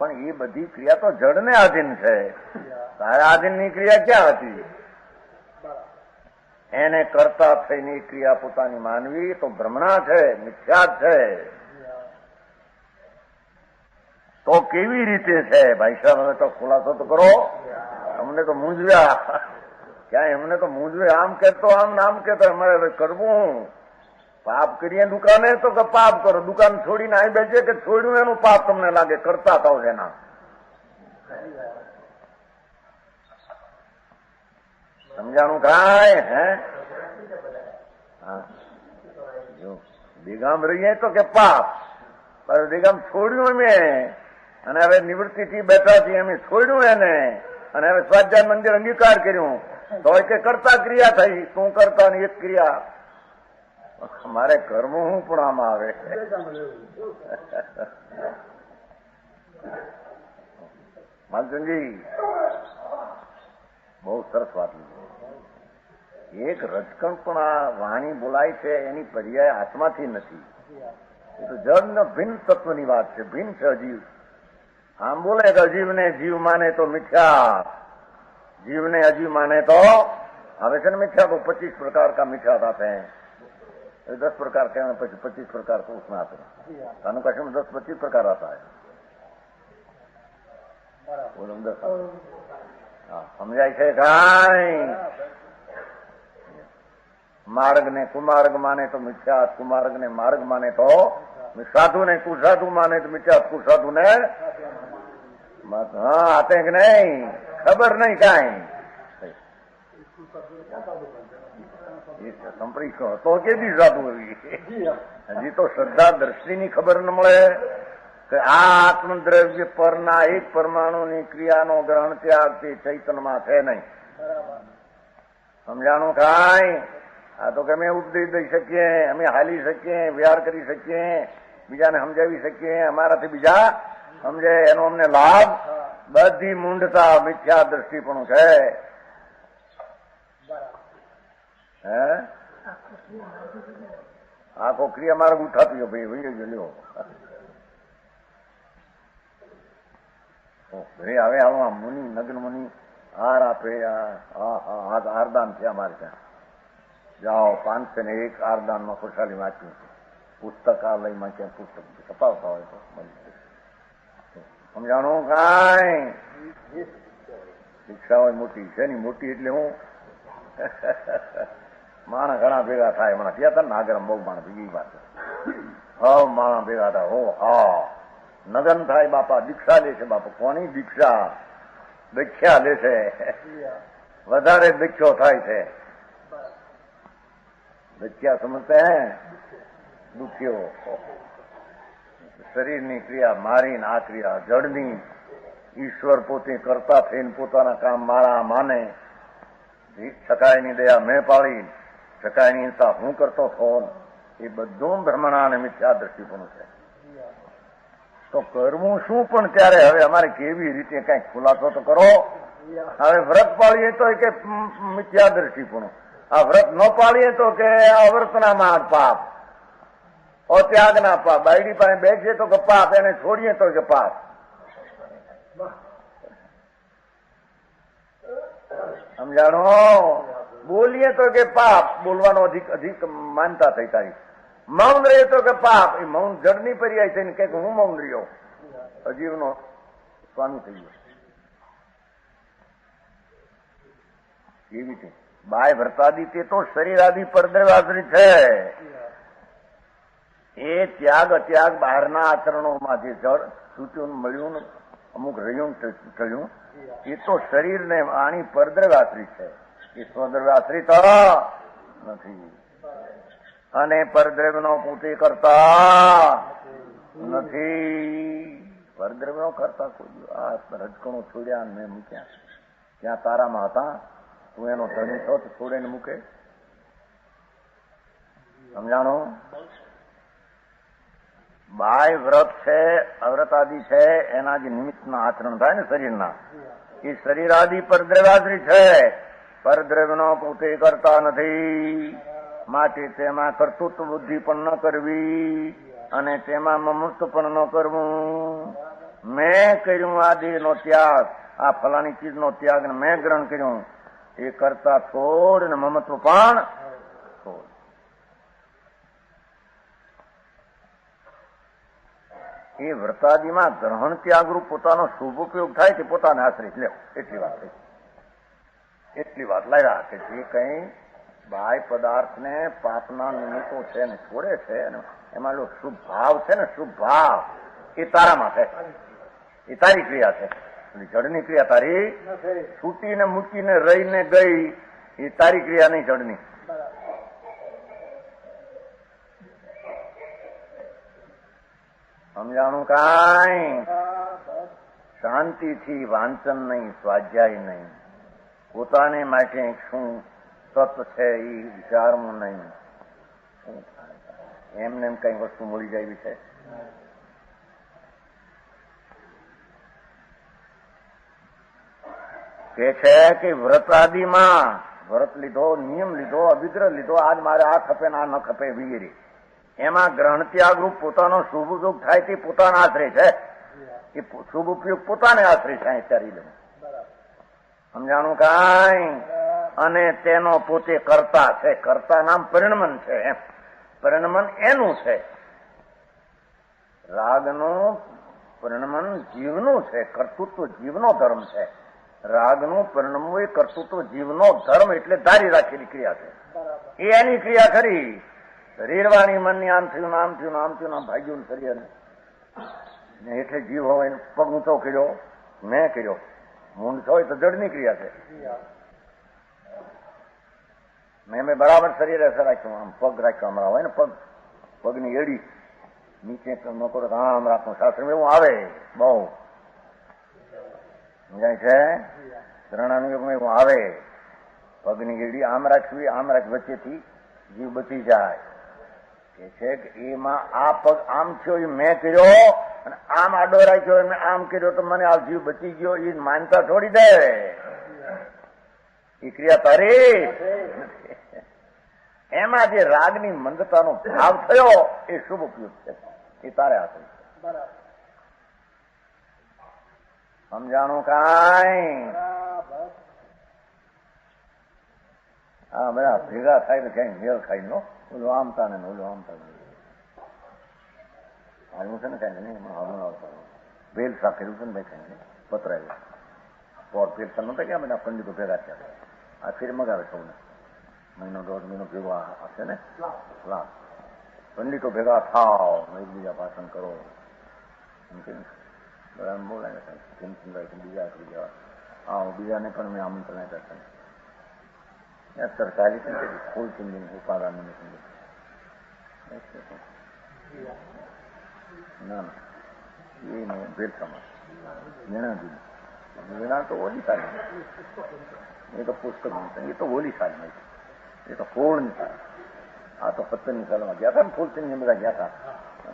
પણ એ બધી ક્રિયા તો જડને આધીન છે, તારા આધીનની ક્રિયા ક્યાં હતી? એને કરતા થઈને એ ક્રિયા પોતાની માનવી તો ભ્રમણા છે, મિથ્યા છે. તો કેવી રીતે છે ભાઈ સાહેબ? હવે તો ખુલાસો તો કરો. અમને તો મૂંઝવ્યા, ક્યાંય અમને તો મૂંઝવે. આમ કેતો આમ નામ કેતો અમારે હવે કરવું. પાપ કરીએ દુકાને તો કે પાપ કરો, દુકાન છોડીને આવી બેસે કે છોડ્યું એનું પાપ તમને લાગે, કરતા થાવ એના. સમજાણું કાંઈ? હે બેગામ રહીએ તો કે પાપ, બેગામ છોડ્યું અમે, અને હવે નિવૃત્તિથી બેઠા છીએ અમે, છોડ્યું એને, અને હવે સ્વાધ્યાય મંદિર અંગીકાર કર્યું તો કે કરતા ક્રિયા થઈ. તું કરતા ની એક ક્રિયા. મારે કરવું હું પણ આમાં આવે. માલચંદજી બહુ સરસ વાત લીધી. એક રજકણ પણ આ વાણી બોલાય છે એની પર્યાય આત્માથી નથી. એ તો જડ ને ભિન્ન તત્વની વાત છે, ભિન્ન છે અજીવ. આમ બોલે કે અજીવને જીવ માને તો મિથ્યા, જીવને અજીવ माने तो આવે છે ને मिथ्या को 25 प्रकार का मिथ्या आते हैं. 10 प्रकार के 25 प्रकार को उसमें आते हैं. कानुकाशी में 10-25 प्रकार आता है. समझाय છે કાંઈ? मार्ग ने कुमार्ग माने तो मिथ्या, कुमार्ग ने मार्ग माने तो, साधु ने कुसाधु माने तो मिथ्या, कुसाधु ने हाँ आते हैं कि नहीं? खबर नहीं कांई. સંપરી તો કેદી સાધુ આવી? હજી તો શ્રદ્ધા દ્રષ્ટિની ખબર ન મળે કે આ આત્મદ્રવ્ય પરના એક પરમાણુની ક્રિયાનો ગ્રહણ ત્યાગ તે ચૈતન્યમાં છે નહીં. સમજાણું કાંઈ? આ તો કે અમે ઉપદેશ દઈ શકીએ, અમે હાલી શકીએ, વ્યવહાર કરી શકીએ, બીજાને સમજાવી શકીએ, અમારાથી બીજા સમજે એનો અમને લાભ. બધી મૂંઢતા મિથ્યા દ્રષ્ટિ પણ છે. હે આખો ક્રિયા માર્ગ ઉઠાતી ભાઈ ભાઈ લ્યો. હવે આવા મુનિ નગ્ન મુનિ હાર આપે. હારદાન છે અમારે ત્યાં. જાઓ 501 હારદાનમાં ખુશાલી વાંચ્યું. પુસ્તકાલયમાં ક્યાં પુસ્તક કપાવતા હોય તો સમજાણું કાંઈ? શિક્ષા હોય મોટી છે ની મોટી એટલે હું માણસ ઘણા ભેગા થાય. હમણાં ત્યાં હતા નાગરમ બહુ માણસ બીજી વાત. હા માણસ ભેગા થાય. હો હા નગન થાય. બાપા દીક્ષા લે છે. બાપા કોની દીક્ષા? દીક્ષા લે છે. વધારે દીક્ષો થાય છે. દીક્ષા સમજતે હે? દુખ્યો શરીરની ક્રિયા મારીને આ ક્રિયા જડની ઈશ્વર પોતે કરતા થઈને પોતાના કામ મારા માને. સકાયની દયા મેં પાડી, સકાયની હિંસા હું કરતો થો. એ બધું ભ્રમણા અને મિથ્યા દ્રષ્ટિપણું છે. તો કરવું શું પણ ત્યારે? હવે અમારે કેવી રીતે કઈ ખુલાસો તો કરો. હવે વ્રત પાડીએ તો કે મિથ્યા દ્રષ્ટિપણું, આ વ્રત ન પાડીએ તો કે અવર્તના માં પાપ, ત્યાગના પાપ. બાયડી પાસે બેસીએ તો કે પાપ, એને છોડીએ તો કે પાપ. સમજાણો? બોલીએ તો કે પાપ, બોલવાનો અધિક માનતા થઈ તારી. મૌન રહે તો કે પાપ. એ મૌન જડની પર્યાય છે ને કે હું મૌન રહ્યો, અજીવનો સ્વામી થઈ ગયો. એવી છે બાય ભરતાદી તે તો શરીરાદી પરદ્રવાસરી છે. એ ત્યાગ અત્યાગ બહારના આચરણોમાં જે જળ સૂચ્યું મળ્યું અમુક રહ્યું થયું એ તો શરીરને આની પરદ્રવાસરી છે. એ સ્વદ્રવાસરી તો નથી. અને પરદ્રવ્યનો પોતે કરતા નથી. પરદ્રવ્યનો કરતા કોઈ આ રજકણો છોડ્યા મેં મૂક્યા ત્યાં તારામાં હતા. તું એનો ધણી છો તો છોડીને મૂકે. સમજાણો? બાય વ્રત છે, અવ્રત આદિ છે, એના જે નિમિત્તના આચરણ થાય ને શરીરના, એ શરીર આદિ પરદ્રવ્યાશ્રી છે. પરદ્રવ્યનો પોતે કરતા નથી. માટે તેમાં કર્તૃત્વ બુદ્ધિ પણ ન કરવી અને તેમાં મમૃત પણ ન કરવું. મેં કર્યું આ દેહનો ત્યાગ, આ ફલાણી ચીજનો ત્યાગ મેં ગ્રહણ કર્યું, એ કરતા છોડ ને મમત્વ પણ છોડ. એ વ્રતાદિમાં ગ્રહણ ત્યાગરૂપ પોતાનો શુભ ઉપયોગ થાય તે પોતાને આશ્રિત લેવો. એટલી વાત થઈ, એટલી વાત લાવ્યા કે જે કઈ બાહ્ય પદાર્થને પાપના નિમિત્તો છે ને છોડે છે એમાં જો શુભ ભાવ છે ને, શુભ ભાવ એ તારામાં છે, એ તારી ક્રિયા છે. જડની ક્રિયા તારી છૂટીને મૂકીને રહીને ગઈ એ તારી ક્રિયા નહીં, જડની. સમજાણું? કાંઈ શાંતિથી વાંચન નહીં, સ્વાધ્યાય નહીં, પોતાને માટે શું તત્વ છે એ વિચારવું નહીં. એમને એમ કઈ વસ્તુ મળી જાય છે? કે છે કે વ્રત આદિમાં વ્રત લીધો, નિયમ લીધો, અભિગ્રહ લીધો, આજ મારે આ ખપે ને આ ન ખપે વગેરે, એમાં ગ્રહણ ત્યાગરૂપ પોતાનો શુભ ઉપયોગ થાય તે પોતાના આશ્રય છે. એ શુભ ઉપયોગ પોતાને આશ્રય છે. અત્યારે લેવું. સમજાણું? કાંઈ અને તેનો પોતે કરતા છે. કરતા નામ પરિણમન છે. એમ પરિણમન એનું છે. રાગનું પરિણમન જીવનું છે. કર્તૃત્વ જીવનો ધર્મ છે. રાગનું પરિણમવું એ કર્તૃત્વ જીવનો ધર્મ એટલે ધારી રાખેલી ક્રિયા છે. એ એની ક્રિયા ખરી. શરીરવાણી મનની આમ થયું, આમ થયું, આમ થયું, આમ ભાગ્યું શરીર ને એટલે જીવ હોય પગ ઊંચો કર્યો, મેં કર્યો. મૂંડ હોય તો જડની ક્રિયા છે. મેં બરાબર શરીર અસર રાખ્યું, આમ પગ રાખ્યો, હમણાં હોય ને પગ, પગની એડી નીચે ન કરો આમ રાખવું. શાસ્ત્ર એવું આવે બહુ સમજાય છે. ત્રણાનું યુગમાં એવું આવે. પગની એડી આમ રાખવી, આમ રાખવી, વચ્ચેથી જીવ બચી જાય. કે છે કે એમાં આ પગ આમ થયો એ મેં કર્યો અને આમ આડો રાખ્યો મેં આમ કર્યો તો મને આ જીવ બચી ગયો એ માનતા છોડી દે. એ ક્રિયા તારી. એમાં જે રાગની મંદતાનો ભાવ થયો એ શુભ ઉપયોગ છે. એ તારે હાથે. સમજાણું? કાંઈ હા બધા ભેગા થાય તો ક્યાંય મેળ ખાઈ નો. ઓલું આમ તાને ઓલું આમ તાને આવ્યું છે ને કઈ નહીં. વેલ સાફ કર્યું છે ને ભાઈ કઈ નહીં. પતરાયું પોર પેલસન નતા ક્યાં બધા પંડિતો ભેગા થયા. આ ફેર મગાવે સૌને મહિનો દોઢ મહિનો ભેગો હશે ને. પંડિતો ભેગા થાવ, એકબીજા ભાષણ કરો, બધા બોલાય બીજા બીજાને પણ મેં આમંત્રણ કરતા. સરકારી ફૂલ સિંગિંગ ઉપાદાન ના ના એ નહીં. ભેદ સમાજ વીણા વીણા તો ઓલી સારી, એ તો પુસ્તક એ તો ઓલી સારી, એ તો ફૂળની સારી. આ તો 17મી સાલમાં ગયા હતા ને ફૂલ સિંગિંગ બધા ગયા હતા.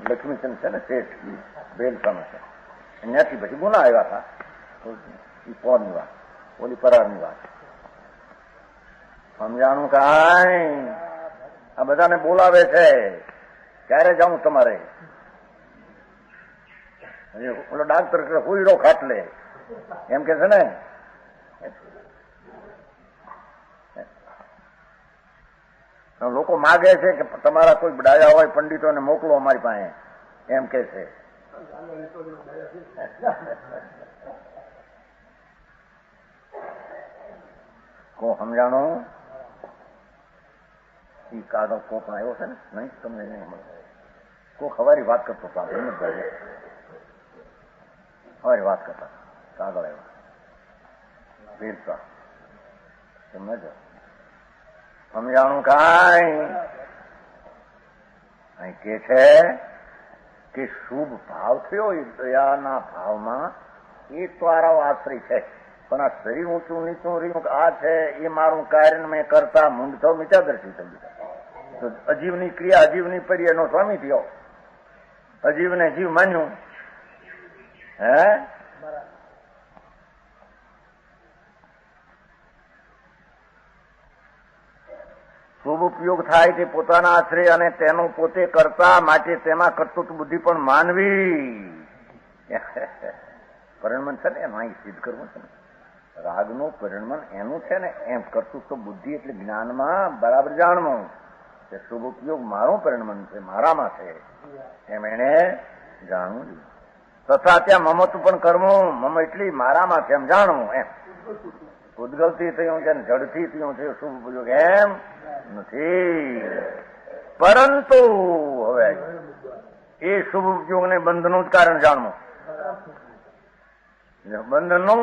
લક્ષ્મીચંદ છે ને શેઠ બેલ સામે છે, ત્યાંથી પછી ગુના આવ્યા હતા. એ પોરની વાત, ઓલી પરારની વાત. સમજાણું? કાંઈ આ બધાને બોલાવે છે. ક્યારે જાઉં તમારે? ઓલો ડાક્ટર હુઈડો ખાટલે એમ કે છે ને. લોકો માગે છે કે તમારા કોઈ ડાયા હોય પંડિતોને મોકલો અમારી પાસે, એમ કે છે. કો સમજાણું? એ કાગળ કોક આવ્યો છે ને, નહીં તમને નહીં મળે. કોક હવારી વાત કરતો હતો, હવારી વાત કરતા કાગળ આવ્યો પીરતા સમજ. સમજાણું? કાંઈ અહીં કે છે કે શુભ ભાવ થયો એ દયાના ભાવમાં એ તારો આશ્રય છે. પણ આ શરીર ઊંચું નીચું રહ્યું આ છે એ મારું કાર્ય મેં કરતા મૂંડ થયો, મિત્યાદર્શી થઈ ગયું. તો અજીવની ક્રિયા અજીવની પરી એનો સ્વામી થયો. અજીવને જીવ માન્યું. હે શુભ ઉપયોગ થાય તે પોતાના આશ્રય અને તેનું પોતે કરતા માટે તેમાં કર્તૃત્વ બુદ્ધિ પણ માનવી. પરિણમન છે ને એનું અહીં સિદ્ધ કરવું છે ને. રાગનું પરિણમન એનું છે ને, એમ કરતું તો બુદ્ધિ એટલે જ્ઞાનમાં બરાબર જાણવું કે શુભ ઉપયોગ મારું પરિણમન છે, મારામાં છે, એમ એને જાણવું જોઈએ. તથા ત્યાં મમતું પણ કરવું, મમ એટલી મારામાં છે એમ જાણવું. એમ ઉદગલથી થયું છે, જડથી થયું છે શુભ ઉપયોગ એમ નથી. પરંતુ હવે એ શુભ ઉપયોગને બંધનું જ કારણ જાણવું, બંધનનું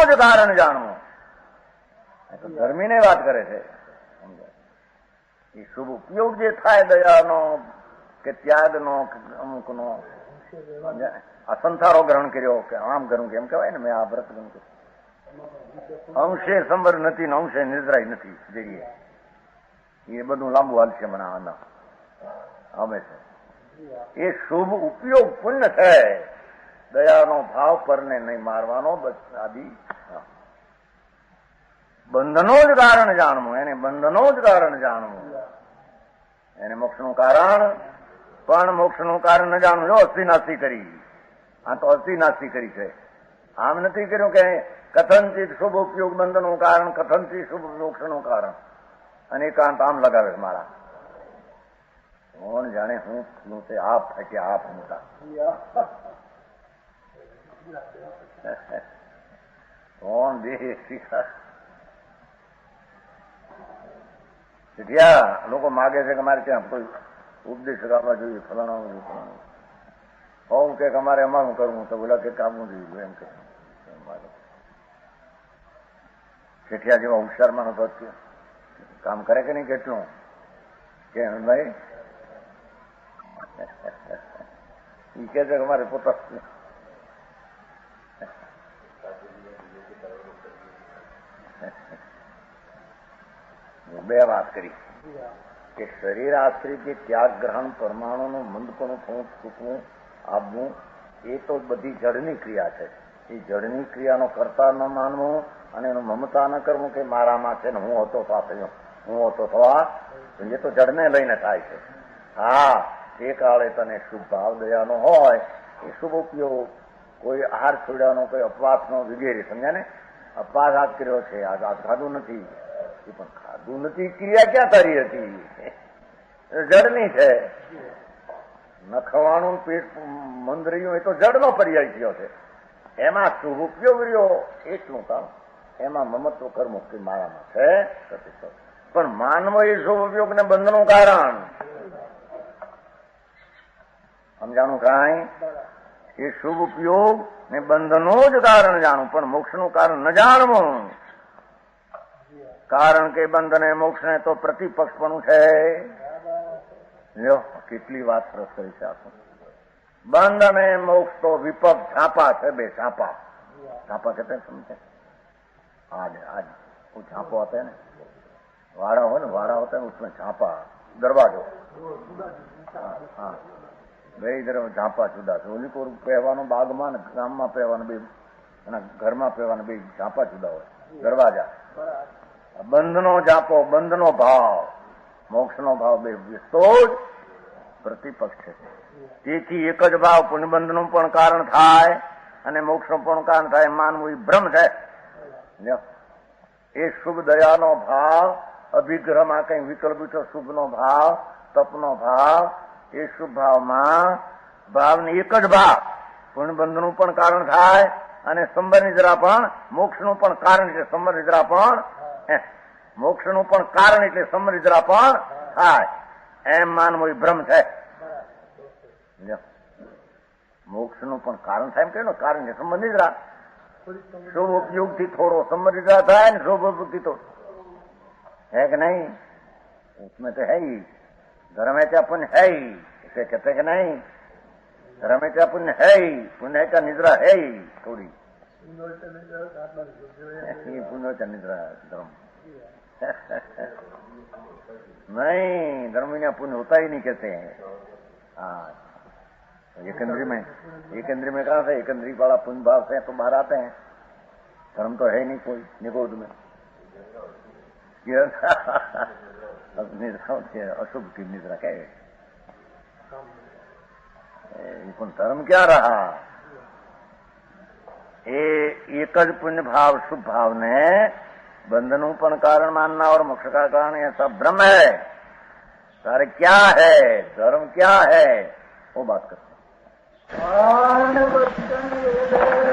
જ કારણ જાણવું. ધર્મીને વાત કરે છે. એ શુભ ઉપયોગ જે થાય દયાનો કે ત્યાગનો કે અમુકનો, અસંથારો ગ્રહણ કર્યો કે આમ કરું કે એમ કહેવાય ને, મેં આ વ્રત ગ્રહણ કર્યું, અંશે સંબર નથી ને અંશે નિદ્રાય નથી જઈએ, એ બધું લાંબુ હાલશે મને આના આવે છે. એ શુભ ઉપયોગ પુણ્ય છે. દયાનો ભાવ પરને નહીં મારવાનો આદિ. બંધનો જ કારણ જાણવું, એને બંધનો જ કારણ જાણવું, એને મોક્ષનું કારણ. પણ મોક્ષનું કારણ ન જાણવું. જો અસ્થિનાસ્તિ કરી, આ તો અસ્થિનાસ્તિ કરી છે. આમ નથી કર્યું કે કથનથી શુભ ઉપયોગ બંધનું કારણ, કથનથી શુભ મોક્ષનું કારણ, અને એકાંત આમ લગાવે મારા. કોણ જાણે હું તે આપ ફેંક્યા આપ મોટા. કોણ દેહ શીખ્યા. લોકો માગે છે કે મારે ત્યાં કોઈ ઉપદેશ આપવા જોઈએ, ફલાણા ફલાણા. હોવું કે અમારે અમારું કરવું તો બોલા કે કામનું જોઈએ એમ કે. શેઠિયા જેવા હોશિયારમાં નતો કામ કરે કે નહીં કેટલું કે ભાઈ એ કે છે કે અમારે પોતા બે વાત કરી કે શરીર આશ્રિત જે ત્યાગ ગ્રહણ પરમાણુનું મંદપણું ફૂંકવું આપવું એ તો બધી જડની ક્રિયા છે. એ જડની ક્રિયાનો કરતા ન માનવું અને એનું મમતા ન કરવું કે મારામાં છે ને હું હતો તો આ થયો, હું હતો તો આ, એ તો જડને લઈને થાય છે. હા, એ કાળે તને શુભ ભાવ દયાનો હોય એ શુભ ઉપયોગ, કોઈ આહાર છોડ્યાનો, કોઈ અપવાસનો વગેરે, સમજ્યા ને. અપવાસ આજ કર્યો છે, આજ ખાધું નથી, એ પણ ખાધું નથી ક્રિયા ક્યાં તારી હતી? જડની છે. ન ખવાનું પેટ મંદ રહ્યું એ તો જડનો પર્યાય થયો છે. એમાં શુભ ઉપયોગ રહ્યો એટલું કામ, એમાં મમત્વ કર્મ કે મારામાં છે. પણ માનવો એ શુભ ઉપયોગ ને બંધનું કારણ સમજાણું કાંઈ? એ શુભ ઉપયોગ ને બંધનું જ કારણ જાણવું, પણ મોક્ષનું કારણ ન જાણવું. કારણ કે બંધ ને મોક્ષ ને તો પ્રતિપક્ષપણું છે. લ્યો કેટલી વાત સરસ કરી છે આપણે. બંધ અને મોક્ષ તો વિપક્ષ છાપા છે, બે છાપા. છાपा कहते हैं समझे? आज आज वो छापा होता है ना, वाड़ा हो ना, वाड़ा होता है उसमें छापा, दरवाजो. हाँ બે ઇધર ઝાંપા જુદા છે. ઓલી કોર પહેવાનો બાગમાં ને ગામમાં પહેવાનો બે, અને ઘરમાં પહેવાનો બે ઝાંપા જુદા હોય. દરવાજા બંધનો ઝાંપો, બંધનો ભાવ, મોક્ષનો ભાવ બે તો જ પ્રતિપક્ષ છે. તેથી એક જ ભાવ પુણ્યબંધનું પણ કારણ થાય અને મોક્ષનું પણ કારણ થાય માનવું એ ભ્રમ છે. એ શુભ દયાનો ભાવ, અભિગ્રહમાં કઈ વિકલ્પ છે, શુભનો ભાવ, તપનો ભાવ, એ શુભ ભાવમાં ભાવની એક જ ભાવ પુણ્યબંધનું પણ કારણ થાય અને સંબર નિદ્રા પણ મોક્ષનું પણ કારણ એટલે સંબર નિદ્રા પણ મોક્ષનું પણ કારણ એટલે સંબર નિદ્રા પણ થાય એમ માનવું એ ભ્રમ છે. મોક્ષનું પણ કારણ થાય એમ કહ્યું, કારણ છે સંબર નિદ્રા. શુભ ઉપયોગથી થોડો સંબર નિદ્રા થાય ને શુભ ઉપયોગથી તો है कि नहीं? उसमें तो है ही धर्म है क्या पुण्य है ही, इसे कहते कि नहीं? धर्म है क्या पुण्य है ही, पुण्य है क्या निद्रा है ही थोड़ी, पुण्य क्या निद्रा धर्म नहीं, धर्म में पुण्य होता ही नहीं कहते हैं. हाँ, एक इंद्री में कहाँ से एक इंद्री वाला पुण्य भाव से तो बाहर आते हैं. धर्म तो है नहीं कोई निगोद में. निद्रा होती है अशुभ की निद्रा क्या है? धर्म क्या रहा? એ એક જ पुण्य भाव शुभ भाव ने बंधनों पर कारण मानना और मोक्ष का कारण यह सब भ्रम है। तारे क्या है, धर्म क्या है, वो बात करते हैं।